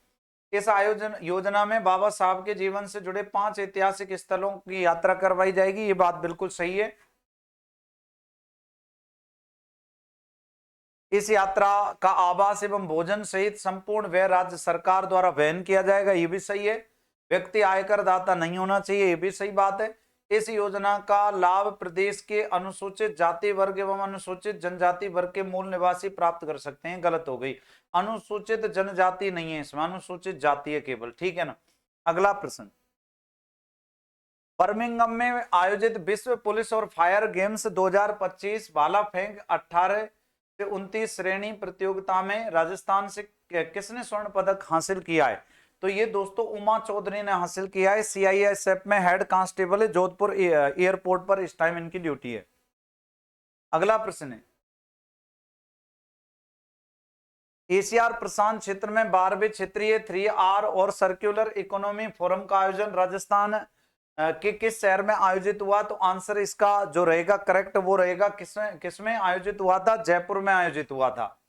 इस आयोजन योजना में बाबा साहब के जीवन से जुड़े 5 ऐतिहासिक स्थलों की यात्रा करवाई जाएगी। ये बात बिल्कुल सही है। इस यात्रा का आवास एवं भोजन सहित संपूर्ण व्यय राज्य सरकार द्वारा वहन किया जाएगा। ये भी सही है। व्यक्ति आयकर दाता नहीं होना चाहिए। ये भी सही बात है। इस योजना का लाभ प्रदेश के अनुसूचित जाति वर्ग एवं अनुसूचित जनजाति वर्ग के मूल निवासी प्राप्त कर सकते हैं। गलत हो गई, अनुसूचित जनजाति नहीं है इसमें, अनुसूचित जाति है केवल, ठीक है ना। अगला प्रश्न, बर्मिंघम में आयोजित विश्व पुलिस और फायर गेम्स 2025 भाला फेंक 18 से 29 श्रेणी प्रतियोगिता में राजस्थान से किसने स्वर्ण पदक हासिल किया है? तो ये दोस्तों उमा चौधरी ने हासिल किया है। सीआईएसएफ में हेड कांस्टेबल है, जोधपुर एयरपोर्ट पर इस टाइम इनकी ड्यूटी है। अगला प्रश्न है, एशियार प्रशांत क्षेत्र में 12वें क्षेत्रीय 3R और सर्कुलर इकोनॉमी फोरम का आयोजन राजस्थान के किस शहर में आयोजित हुआ? तो आंसर इसका जो रहेगा करेक्ट वो रहेगा किसमें आयोजित हुआ था? जयपुर में आयोजित हुआ था।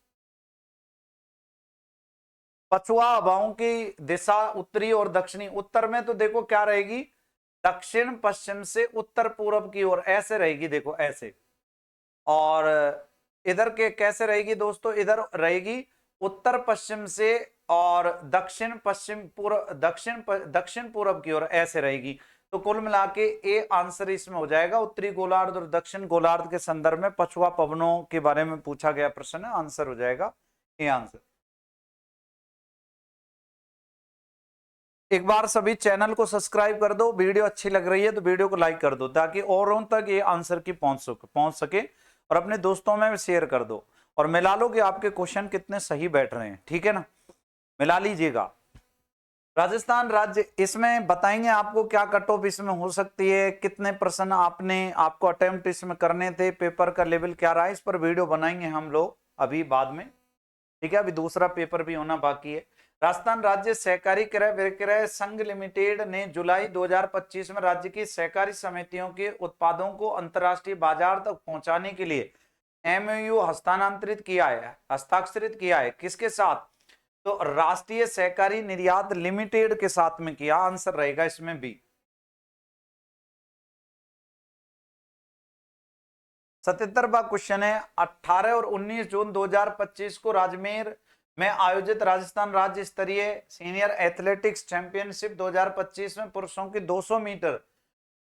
पछुआ हवाओं की दिशा उत्तरी और दक्षिणी, उत्तर में तो देखो क्या रहेगी, दक्षिण पश्चिम से उत्तर पूर्व की ओर ऐसे रहेगी, देखो ऐसे। और इधर के कैसे रहेगी दोस्तों? इधर रहेगी उत्तर पश्चिम से और दक्षिण पश्चिम पूर्व दक्षिण पूर्व की ओर ऐसे रहेगी। तो कुल मिला के ए आंसर इसमें हो जाएगा। उत्तरी गोलार्ध और दक्षिण गोलार्ध के संदर्भ में पछुआ पवनों के बारे में पूछा गया प्रश्न है, आंसर हो जाएगा ए आंसर। एक बार सभी चैनल को सब्सक्राइब कर दो, वीडियो अच्छी लग रही है तो वीडियो को लाइक कर दो ताकि औरों तक ये आंसर की पहुंच सके और अपने दोस्तों में शेयर कर दो और मिला लो कि आपके क्वेश्चन कितने सही बैठ रहे हैं, ठीक है ना, मिला लीजिएगा। राजस्थान राज्य, इसमें बताएंगे आपको क्या कट ऑफ इसमें हो सकती है, कितने प्रश्न आपको अटेम्प्ट इसमें करने थे, पेपर का लेवल क्या रहा है, इस पर वीडियो बनाएंगे हम लोग अभी बाद में, ठीक है। अभी दूसरा पेपर भी होना बाकी है। राजस्थान राज्य सहकारी क्रय विक्रय संघ लिमिटेड ने जुलाई 2025 में राज्य की सहकारी समितियों के उत्पादों को अंतर्राष्ट्रीय बाजार तक पहुंचाने के लिए एमओयू हस्ताक्षरित किया है। किसके साथ? तो राष्ट्रीय सहकारी निर्यात लिमिटेड के साथ में किया। आंसर रहेगा इसमें बी। 77वां क्वेश्चन है, 18 और 19 जून 2025 को राजमेर में आयोजित राजस्थान राज्य स्तरीय सीनियर एथलेटिक्स चैंपियनशिप 2025 में पुरुषों की 200 मीटर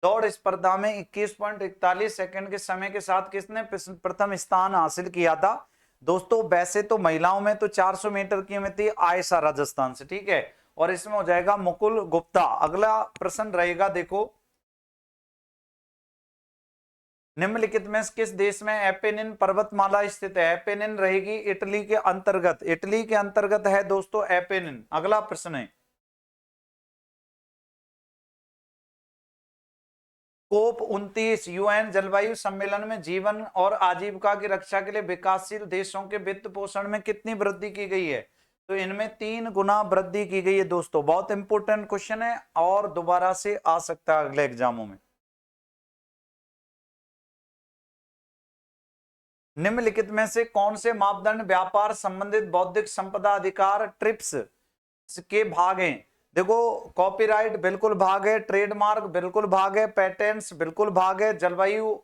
दौड़ स्पर्धा में 21.41 सेकंड के समय के साथ किसने प्रथम स्थान हासिल किया था? दोस्तों वैसे तो महिलाओं में तो 400 मीटर की में थी आयशा राजस्थान से, ठीक है, और इसमें हो जाएगा मुकुल गुप्ता। अगला प्रश्न रहेगा, देखो निम्नलिखित में किस देश में एपेनिन पर्वतमाला स्थित है? एपेनिन रहेगी इटली के अंतर्गत, इटली के अंतर्गत है दोस्तों एपेनिन। अगला प्रश्न है, कोप 29 यूएन जलवायु सम्मेलन में जीवन और आजीविका की रक्षा के लिए विकासशील देशों के वित्त पोषण में कितनी वृद्धि की गई है? तो इनमें 3 गुना वृद्धि की गई है दोस्तों। बहुत इंपॉर्टेंट क्वेश्चन है और दोबारा से आ सकता है अगले एग्जामों में। निम्नलिखित में से कौन से मापदंड व्यापार संबंधित बौद्धिक संपदा अधिकार ट्रिप्स के भाग हैं? देखो कॉपीराइट बिल्कुल भाग है, ट्रेडमार्क बिल्कुल भाग है, पेटेंट्स बिल्कुल भाग है, जलवायु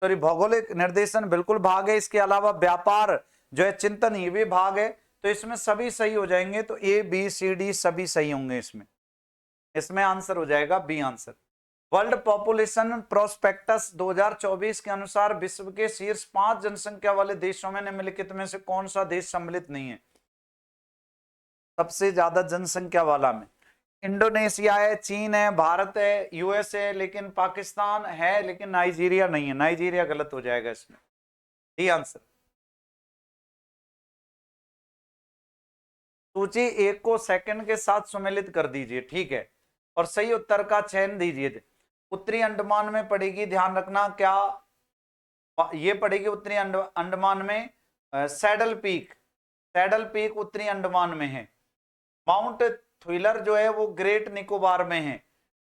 सॉरी भौगोलिक निर्देशन बिल्कुल भाग है, इसके अलावा व्यापार जो है चिंतन ये भी भाग है। तो इसमें सभी सही हो जाएंगे, तो ए बी सी डी सभी सही होंगे इसमें। इसमें आंसर हो जाएगा B answer. World population prospects 2024 के अनुसार विश्व के शीर्ष 5 जनसंख्या वाले देशों में निम्नलिखित में से कौन सा देश सम्मिलित नहीं है? सबसे ज्यादा जनसंख्या वाला में इंडोनेशिया है, चीन है, भारत है, यूएस है, लेकिन पाकिस्तान है, लेकिन नाइजीरिया नहीं है। नाइजीरिया गलत हो जाएगा इसमें, डी आंसर। सूची एक को सेकंड के साथ सम्मिलित कर दीजिए, ठीक है, और सही उत्तर का चयन दीजिए। उत्तरी अंडमान में पड़ेगी, ध्यान रखना, क्या ये पड़ेगी उत्तरी अंडमान में? सैडल पीक, सैडल पीक उत्तरी अंडमान में है। माउंट थ्विलर जो है वो ग्रेट निकोबार में है,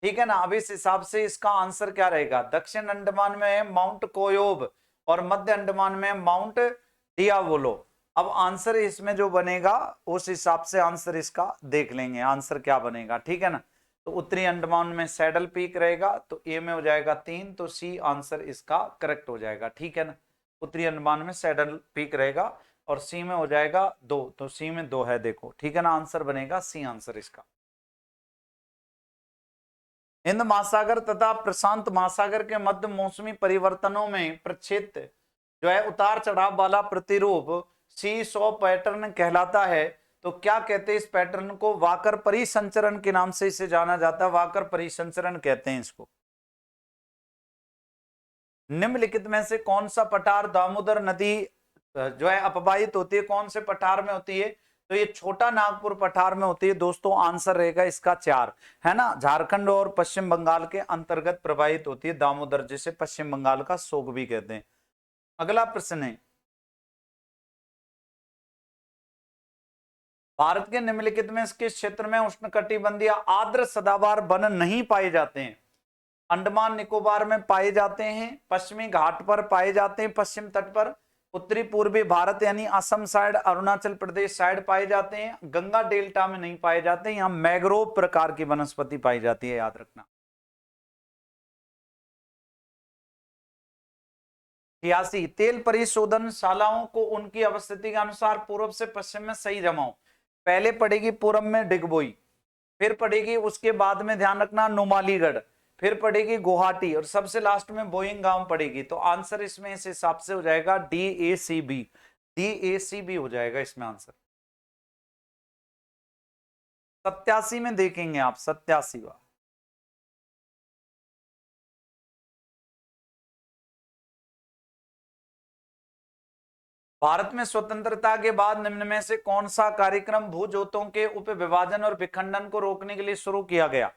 ठीक है ना। अब इस हिसाब से इसका आंसर क्या रहेगा? दक्षिण अंडमान में है माउंट कोयोब और मध्य अंडमान में माउंट डियावोलो। अब आंसर इसमें जो बनेगा उस हिसाब से आंसर इसका देख लेंगे, आंसर क्या बनेगा, ठीक है ना। तो उत्तरी अंडमान में सैडल पीक रहेगा, तो ए में हो जाएगा 3, तो सी आंसर इसका करेक्ट हो जाएगा, ठीक है ना। उत्तरी अंडमान में सैडल पीक रहेगा और सी में हो जाएगा 2, तो सी में 2 है, देखो, ठीक है ना। आंसर बनेगा सी आंसर इसका। हिंद महासागर तथा प्रशांत महासागर के मध्य मौसमी परिवर्तनों में प्रक्षेत्र जो है उतार चढ़ाव वाला प्रतिरूप सी सौ पैटर्न कहलाता है। तो क्या कहते हैं इस पैटर्न को? वाकर परिसंचरण के नाम से इसे जाना जाता है, वाकर परिसंचरण कहते हैं इसको। निम्नलिखित में से कौन सा पठार दामोदर नदी जो है अपवाहित होती है, कौन से पठार में होती है? तो ये छोटा नागपुर पठार में होती है दोस्तों। आंसर रहेगा इसका 4, है ना। झारखंड और पश्चिम बंगाल के अंतर्गत प्रवाहित होती है दामोदर, जिसे पश्चिम बंगाल का शोक भी कहते हैं। अगला प्रश्न है, भारत के निम्नलिखित में किस क्षेत्र में उष्णकटिबंधीय आर्द्र सदाबहार वन नहीं पाए जाते हैं? अंडमान निकोबार में पाए जाते हैं, पश्चिमी घाट पर पाए जाते हैं, पश्चिम तट पर, उत्तरी पूर्वी भारत यानी असम साइड, अरुणाचल प्रदेश साइड पाए जाते हैं, गंगा डेल्टा में नहीं पाए जाते। यहां मैग्रोव प्रकार की वनस्पति पाई जाती है, याद रखना। 86 तेल परिशोधनशालाओं को उनकी अवस्थिति के अनुसार पूर्व से पश्चिम में सही जमाओ। पहले पड़ेगी पूर्व में डिगबोई, फिर पड़ेगी उसके बाद में ध्यान रखना नुमालीगढ़, फिर पड़ेगी गुवाहाटी और सबसे लास्ट में बोइंग गांव पड़ेगी। तो आंसर इसमें इस हिसाब से हो जाएगा DACB, DACB हो जाएगा इसमें आंसर। 87 में देखेंगे आप, 87वां। भारत में स्वतंत्रता के बाद निम्न में से कौन सा कार्यक्रम भूजोतों के उपविभाजन और विखंडन को रोकने के लिए शुरू किया गया?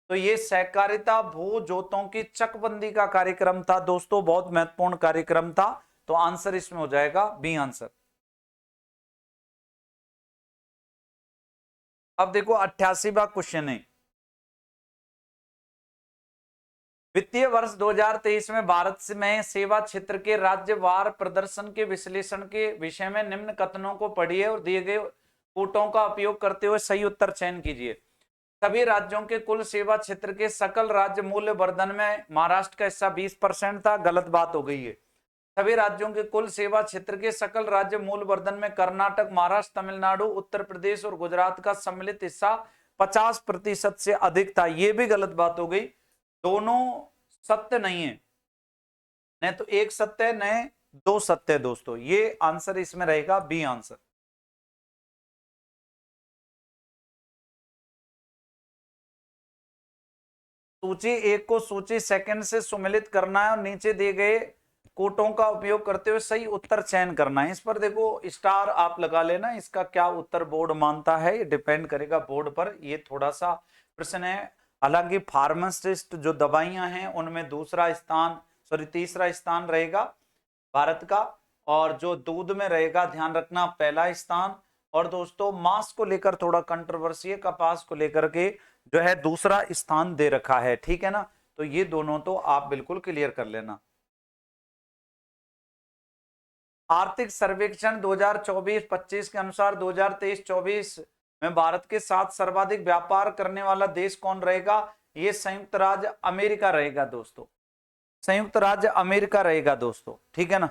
तो ये सहकारिता भूजोतों की चकबंदी का कार्यक्रम था दोस्तों, बहुत महत्वपूर्ण कार्यक्रम था। तो आंसर इसमें हो जाएगा बी आंसर। अब देखो 88वां क्वेश्चन है, वित्तीय वर्ष 2023 में भारत में सेवा क्षेत्र के राज्यवार प्रदर्शन के विश्लेषण के विषय में निम्न कथनों को पढ़िए और दिए गए कोटों का उपयोग करते हुए सही उत्तर चयन कीजिए। सभी राज्यों के कुल सेवा क्षेत्र के सकल राज्य मूल्य वर्धन में महाराष्ट्र का हिस्सा 20% था, गलत बात हो गई है। सभी राज्यों के कुल सेवा क्षेत्र के सकल राज्य मूल्य वर्धन में कर्नाटक, महाराष्ट्र, तमिलनाडु, उत्तर प्रदेश और गुजरात का सम्मिलित हिस्सा 50% से अधिक था, यह भी गलत बात हो गई। दोनों सत्य नहीं है, न तो एक सत्य है न दो सत्य है दोस्तों, ये आंसर इसमें रहेगा बी आंसर। सूची एक को सूची सेकंड से सुमिलित करना है और नीचे दिए गए कोटों का उपयोग करते हुए सही उत्तर चयन करना है। इस पर देखो स्टार आप लगा लेना, इसका क्या उत्तर बोर्ड मानता है ये डिपेंड करेगा बोर्ड पर। ये थोड़ा सा प्रश्न है, हालांकि फार्मासिस्ट जो दवाइयां हैं उनमें तीसरा स्थान रहेगा भारत का, और जो दूध में रहेगा ध्यान रखना पहला स्थान। और दोस्तों मांस को लेकर थोड़ा कंट्रोवर्सी है, कपास को लेकर के जो है दूसरा स्थान दे रखा है, ठीक है ना। तो ये दोनों तो आप बिल्कुल क्लियर कर लेना। आर्थिक सर्वेक्षण 2024-25 के अनुसार 2023-24 में भारत के साथ सर्वाधिक व्यापार करने वाला देश कौन रहेगा? ये संयुक्त राज्य अमेरिका रहेगा दोस्तों, संयुक्त राज्य अमेरिका रहेगा दोस्तों, ठीक है ना,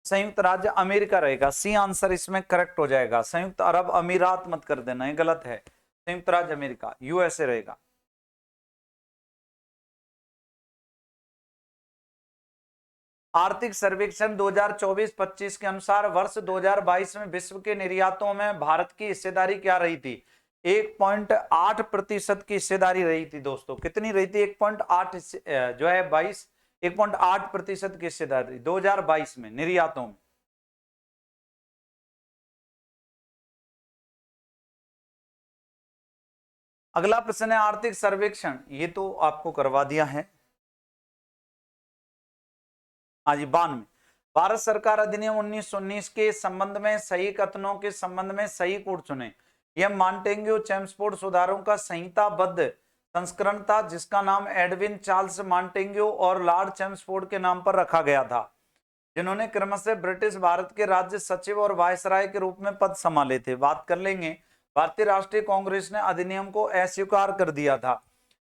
संयुक्त राज्य अमेरिका रहेगा। सी आंसर इसमें करेक्ट हो जाएगा। संयुक्त अरब अमीरात मत कर देना, ये गलत है, संयुक्त राज्य अमेरिका यूएसए रहेगा। आर्थिक सर्वेक्षण 2024-25 के अनुसार वर्ष 2022 में विश्व के निर्यातों में भारत की हिस्सेदारी क्या रही थी? 1.8% की हिस्सेदारी रही थी दोस्तों। कितनी रही थी? 1.8 जो है 1.8% की हिस्सेदारी 2022 में निर्यातों में। अगला प्रश्न है आर्थिक सर्वेक्षण, ये तो आपको करवा दिया है। हाँ जी, 92 भारत सरकार अधिनियम 1919 के संबंध में सही कथनों के संबंध में सही कोड चुने। यह मॉन्टेग्यू चेम्सफोर्ड सुधारों का संहिताबद्ध संस्करण था जिसका नाम एडविन चार्ल्स मॉन्टेग्यू और लॉर्ड चेम्सफोर्ड के नाम पर रखा गया था, जिन्होंने क्रमशः ब्रिटिश भारत के राज्य सचिव और वायसराय के रूप में पद संभाले थे। बात कर लेंगे। भारतीय राष्ट्रीय कांग्रेस ने अधिनियम को अस्वीकार कर दिया था।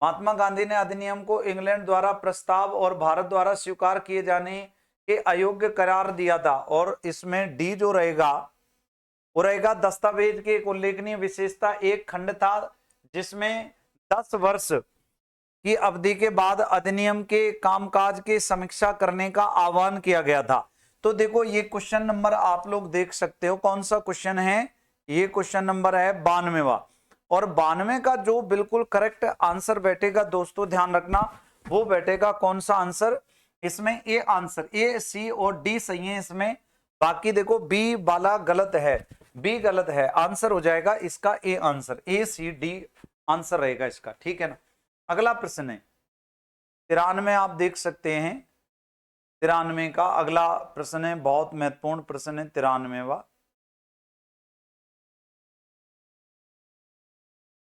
महात्मा गांधी ने अधिनियम को इंग्लैंड द्वारा प्रस्ताव और भारत द्वारा स्वीकार किए जाने के अयोग्य करार दिया था। और इसमें डी जो रहेगा वो रहेगा दस्तावेज की एक उल्लेखनीय विशेषता एक खंड था जिसमें 10 वर्ष की अवधि के बाद अधिनियम के कामकाज की समीक्षा करने का आह्वान किया गया था। तो देखो ये क्वेश्चन नंबर आप लोग देख सकते हो, कौन सा क्वेश्चन है? ये क्वेश्चन नंबर है 92वां। और 92 का जो बिल्कुल करेक्ट आंसर बैठेगा दोस्तों, ध्यान रखना, वो बैठेगा कौन सा आंसर? इसमें ए आंसर, ए सी और डी सही है इसमें। बाकी देखो बी वाला गलत है, बी गलत है, आंसर हो जाएगा इसका A answer, A C D answer रहेगा इसका, ठीक है ना। अगला प्रश्न है 93, आप देख सकते हैं 93 का अगला प्रश्न है, बहुत महत्वपूर्ण प्रश्न है 93वां।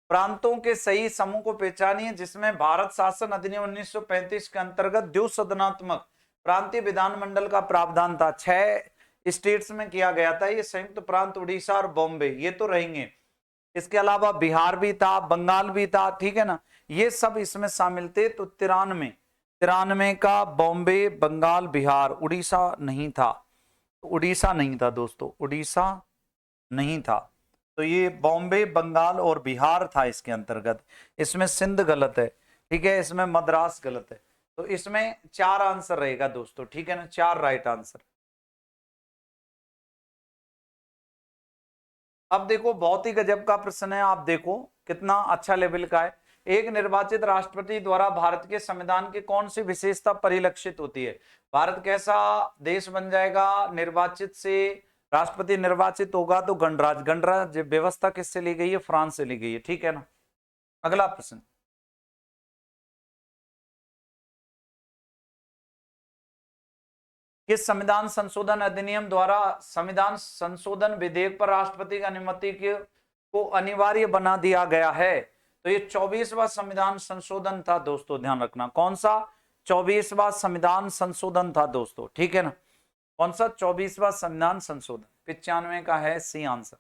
प्रांतों के सही समूह को पहचानिए जिसमें भारत शासन अधिनियम 1935 के अंतर्गत द्विसदनात्मक प्रांतीय विधानमंडल का प्रावधान था। 6 स्टेट्स में किया गया था ये, संयुक्त प्रांत उड़ीसा और बॉम्बे, ये तो रहेंगे। इसके अलावा बिहार भी था, बंगाल भी था, ठीक है ना, ये सब इसमें शामिल थे। तो 93 का बॉम्बे, बंगाल, बिहार, उड़ीसा नहीं था, उड़ीसा नहीं था दोस्तों, उड़ीसा नहीं था। तो ये बॉम्बे, बंगाल और बिहार था इसके अंतर्गत। इसमें सिंध गलत है, ठीक है, इसमें मद्रास गलत है। तो इसमें 4 आंसर रहेगा दोस्तों, ठीक है ना, 4 राइट आंसर। अब देखो बहुत ही गजब का प्रश्न है, आप देखो कितना अच्छा लेवल का है। एक निर्वाचित राष्ट्रपति द्वारा भारत के संविधान की कौन सी विशेषता परिलक्षित होती है? भारत कैसा देश बन जाएगा निर्वाचित से? राष्ट्रपति निर्वाचित होगा तो गणराज्य। गणराज्य व्यवस्था किससे ली गई है? फ्रांस से ली गई है, ठीक है ना। अगला प्रश्न, किस संविधान संशोधन अधिनियम द्वारा संविधान संशोधन विधेयक पर राष्ट्रपति की अनुमति को अनिवार्य बना दिया गया है? तो ये 24वां संविधान संशोधन था दोस्तों, ध्यान रखना। कौन सा? 24वां संविधान संशोधन था दोस्तों, ठीक है ना। कौन सा? 24वां संविधान संशोधन। 95 का है सी आंसर,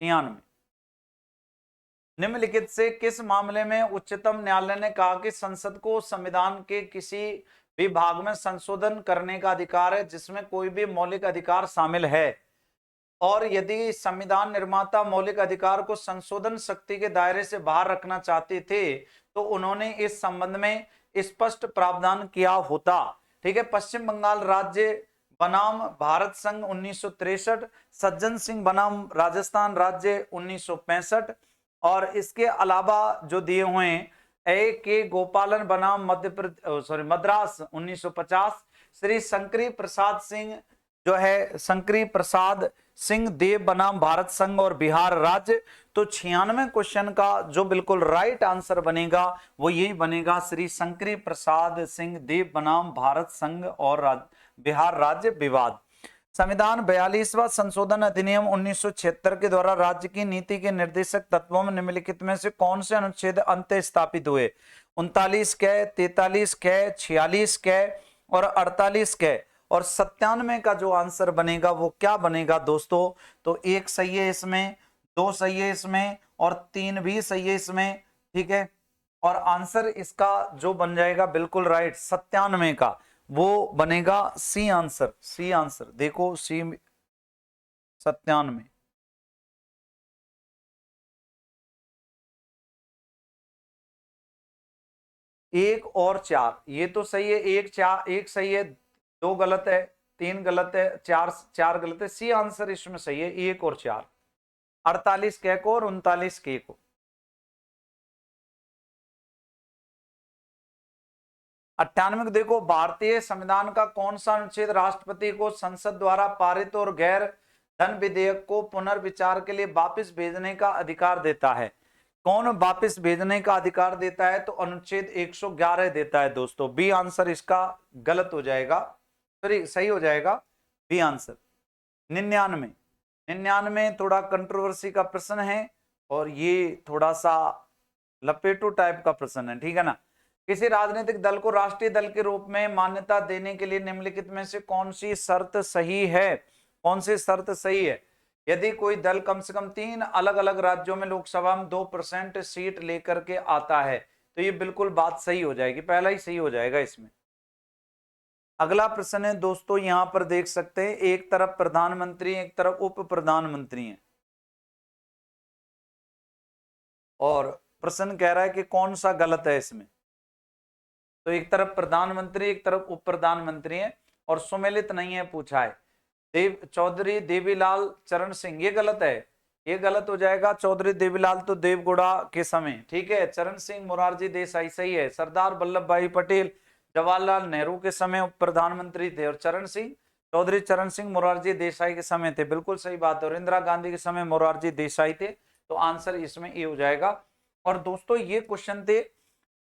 93। निम्नलिखित से किस मामले में उच्चतम न्यायालय ने कहा कि संसद को संविधान के किसी भी भाग में संशोधन करने का अधिकार है जिसमें कोई भी मौलिक अधिकार शामिल है, और यदि संविधान निर्माता मौलिक अधिकार को संशोधन शक्ति के दायरे से बाहर रखना चाहते थे तो उन्होंने इस संबंध में स्पष्ट प्रावधान किया होता, ठीक है। पश्चिम बंगाल राज्य बनाम भारत संघ 1963, सज्जन सिंह बनाम राजस्थान राज्य 1965, और इसके अलावा जो दिए हुए हैं ए के गोपालन बनाम मद्रास 1950, श्री शंकरी प्रसाद सिंह जो है शंकरी प्रसाद सिंह देव बनाम भारत संघ और बिहार राज्य। तो 96 क्वेश्चन का जो बिल्कुल राइट आंसर बनेगा वो यही बनेगा, श्री शंकरी प्रसाद सिंह देव बनाम भारत संघ और बिहार राज्य विवाद। संविधान 42वां संशोधन अधिनियम 1976 के द्वारा राज्य की नीति के निर्देशक तत्वों में निम्नलिखित में से कौन से अनुच्छेद अंत स्थापित हुए? 39 कै, 43 कै, 46 कै और 48 कै। और 97 का जो आंसर बनेगा वो क्या बनेगा दोस्तों? तो 1 सही है इसमें, 2 सही है इसमें और 3 भी सही है इसमें, ठीक है। और आंसर इसका जो बन जाएगा बिल्कुल राइट 97 का वो बनेगा सी आंसर। सी आंसर देखो, सी 97। 1 और 4 ये तो सही है, 1 सही है, 2 गलत है, 3 गलत है, 4 गलत है। सी आंसर इसमें सही है, 1 और 4। 48 कै को और 39 के को। 98 को देखो, भारतीय संविधान का कौन सा अनुच्छेद राष्ट्रपति को संसद द्वारा पारित और गैर धन विधेयक को पुनर्विचार के लिए वापस भेजने का अधिकार देता है? कौन वापस भेजने का अधिकार देता है? तो अनुच्छेद 111 देता है दोस्तों। बी आंसर इसका गलत हो जाएगा, सॉरी सही हो जाएगा बी आंसर। 99 थोड़ा कंट्रोवर्सी का प्रश्न है और ये थोड़ा सा लपेटो टाइप का प्रश्न है, ठीक है ना। किसी राजनीतिक दल को राष्ट्रीय दल के रूप में मान्यता देने के लिए निम्नलिखित में से कौन सी शर्त सही है? कौन सी शर्त सही है? यदि कोई दल कम से कम 3 अलग अलग राज्यों में लोकसभा में 2% सीट लेकर के आता है, तो ये बिल्कुल बात सही हो जाएगी, पहला ही सही हो जाएगा इसमें। अगला प्रश्न है दोस्तों, यहां पर देख सकते हैं एक तरफ प्रधानमंत्री एक तरफ उप प्रधानमंत्री है, और प्रश्न कह रहा है कि कौन सा गलत है इसमें। तो एक तरफ प्रधानमंत्री एक तरफ उप प्रधानमंत्री है और सुमेलित नहीं है पूछा है। चौधरी देवीलाल चरण सिंह, ये गलत है, ये गलत हो जाएगा। चौधरी देवीलाल तो देवगौड़ा के समय, ठीक है। चरण सिंह मोरारजी देसाई सही है। सरदार वल्लभ भाई पटेल जवाहरलाल नेहरू के समय उप प्रधानमंत्री थे और चौधरी चरण सिंह मोरारजी देसाई के समय थे, बिल्कुल सही बात है। और इंदिरा गांधी के समय मोरारजी देसाई थे, तो आंसर इसमें ये हो जाएगा। और दोस्तों ये क्वेश्चन थे,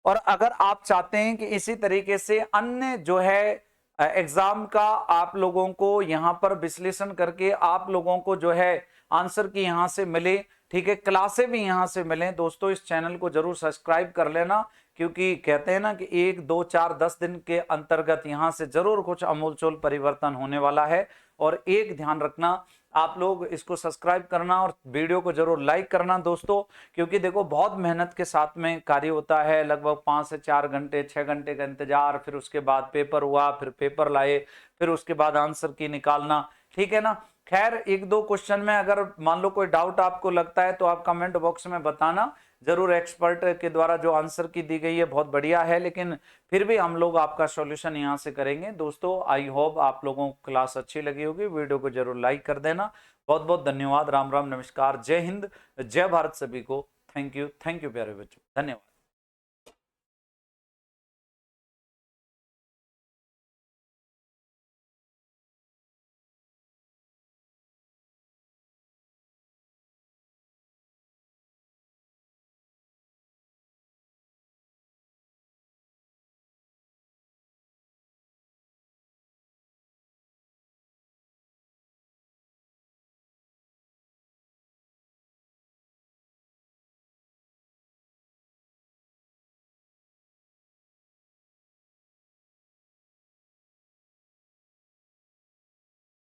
और अगर आप चाहते हैं कि इसी तरीके से अन्य जो है एग्जाम का आप लोगों को यहां पर विश्लेषण करके आप लोगों को जो है आंसर की यहां से मिले, ठीक है, क्लासें भी यहां से मिले, दोस्तों इस चैनल को जरूर सब्सक्राइब कर लेना, क्योंकि कहते हैं ना कि 1, 2, 4, 10 दिन के अंतर्गत यहां से जरूर कुछ अमूलचूल परिवर्तन होने वाला है। और एक ध्यान रखना, आप लोग इसको सब्सक्राइब करना और वीडियो को जरूर लाइक करना दोस्तों, क्योंकि देखो बहुत मेहनत के साथ में कार्य होता है। लगभग 5 से 4 घंटे 6 घंटे का इंतजार, फिर उसके बाद पेपर हुआ, फिर पेपर लाए, फिर उसके बाद आंसर की निकालना, ठीक है ना। खैर 1-2 क्वेश्चन में अगर मान लो कोई डाउट आपको लगता है तो आप कमेंट बॉक्स में बताना जरूर। एक्सपर्ट के द्वारा जो आंसर की दी गई है बहुत बढ़िया है, लेकिन फिर भी हम लोग आपका सॉल्यूशन यहां से करेंगे दोस्तों। आई होप आप लोगों को क्लास अच्छी लगी होगी, वीडियो को जरूर लाइक कर देना। बहुत बहुत धन्यवाद। राम राम, नमस्कार, जय हिंद, जय भारत सभी को। थैंक यू प्यारे बच्चों, धन्यवाद।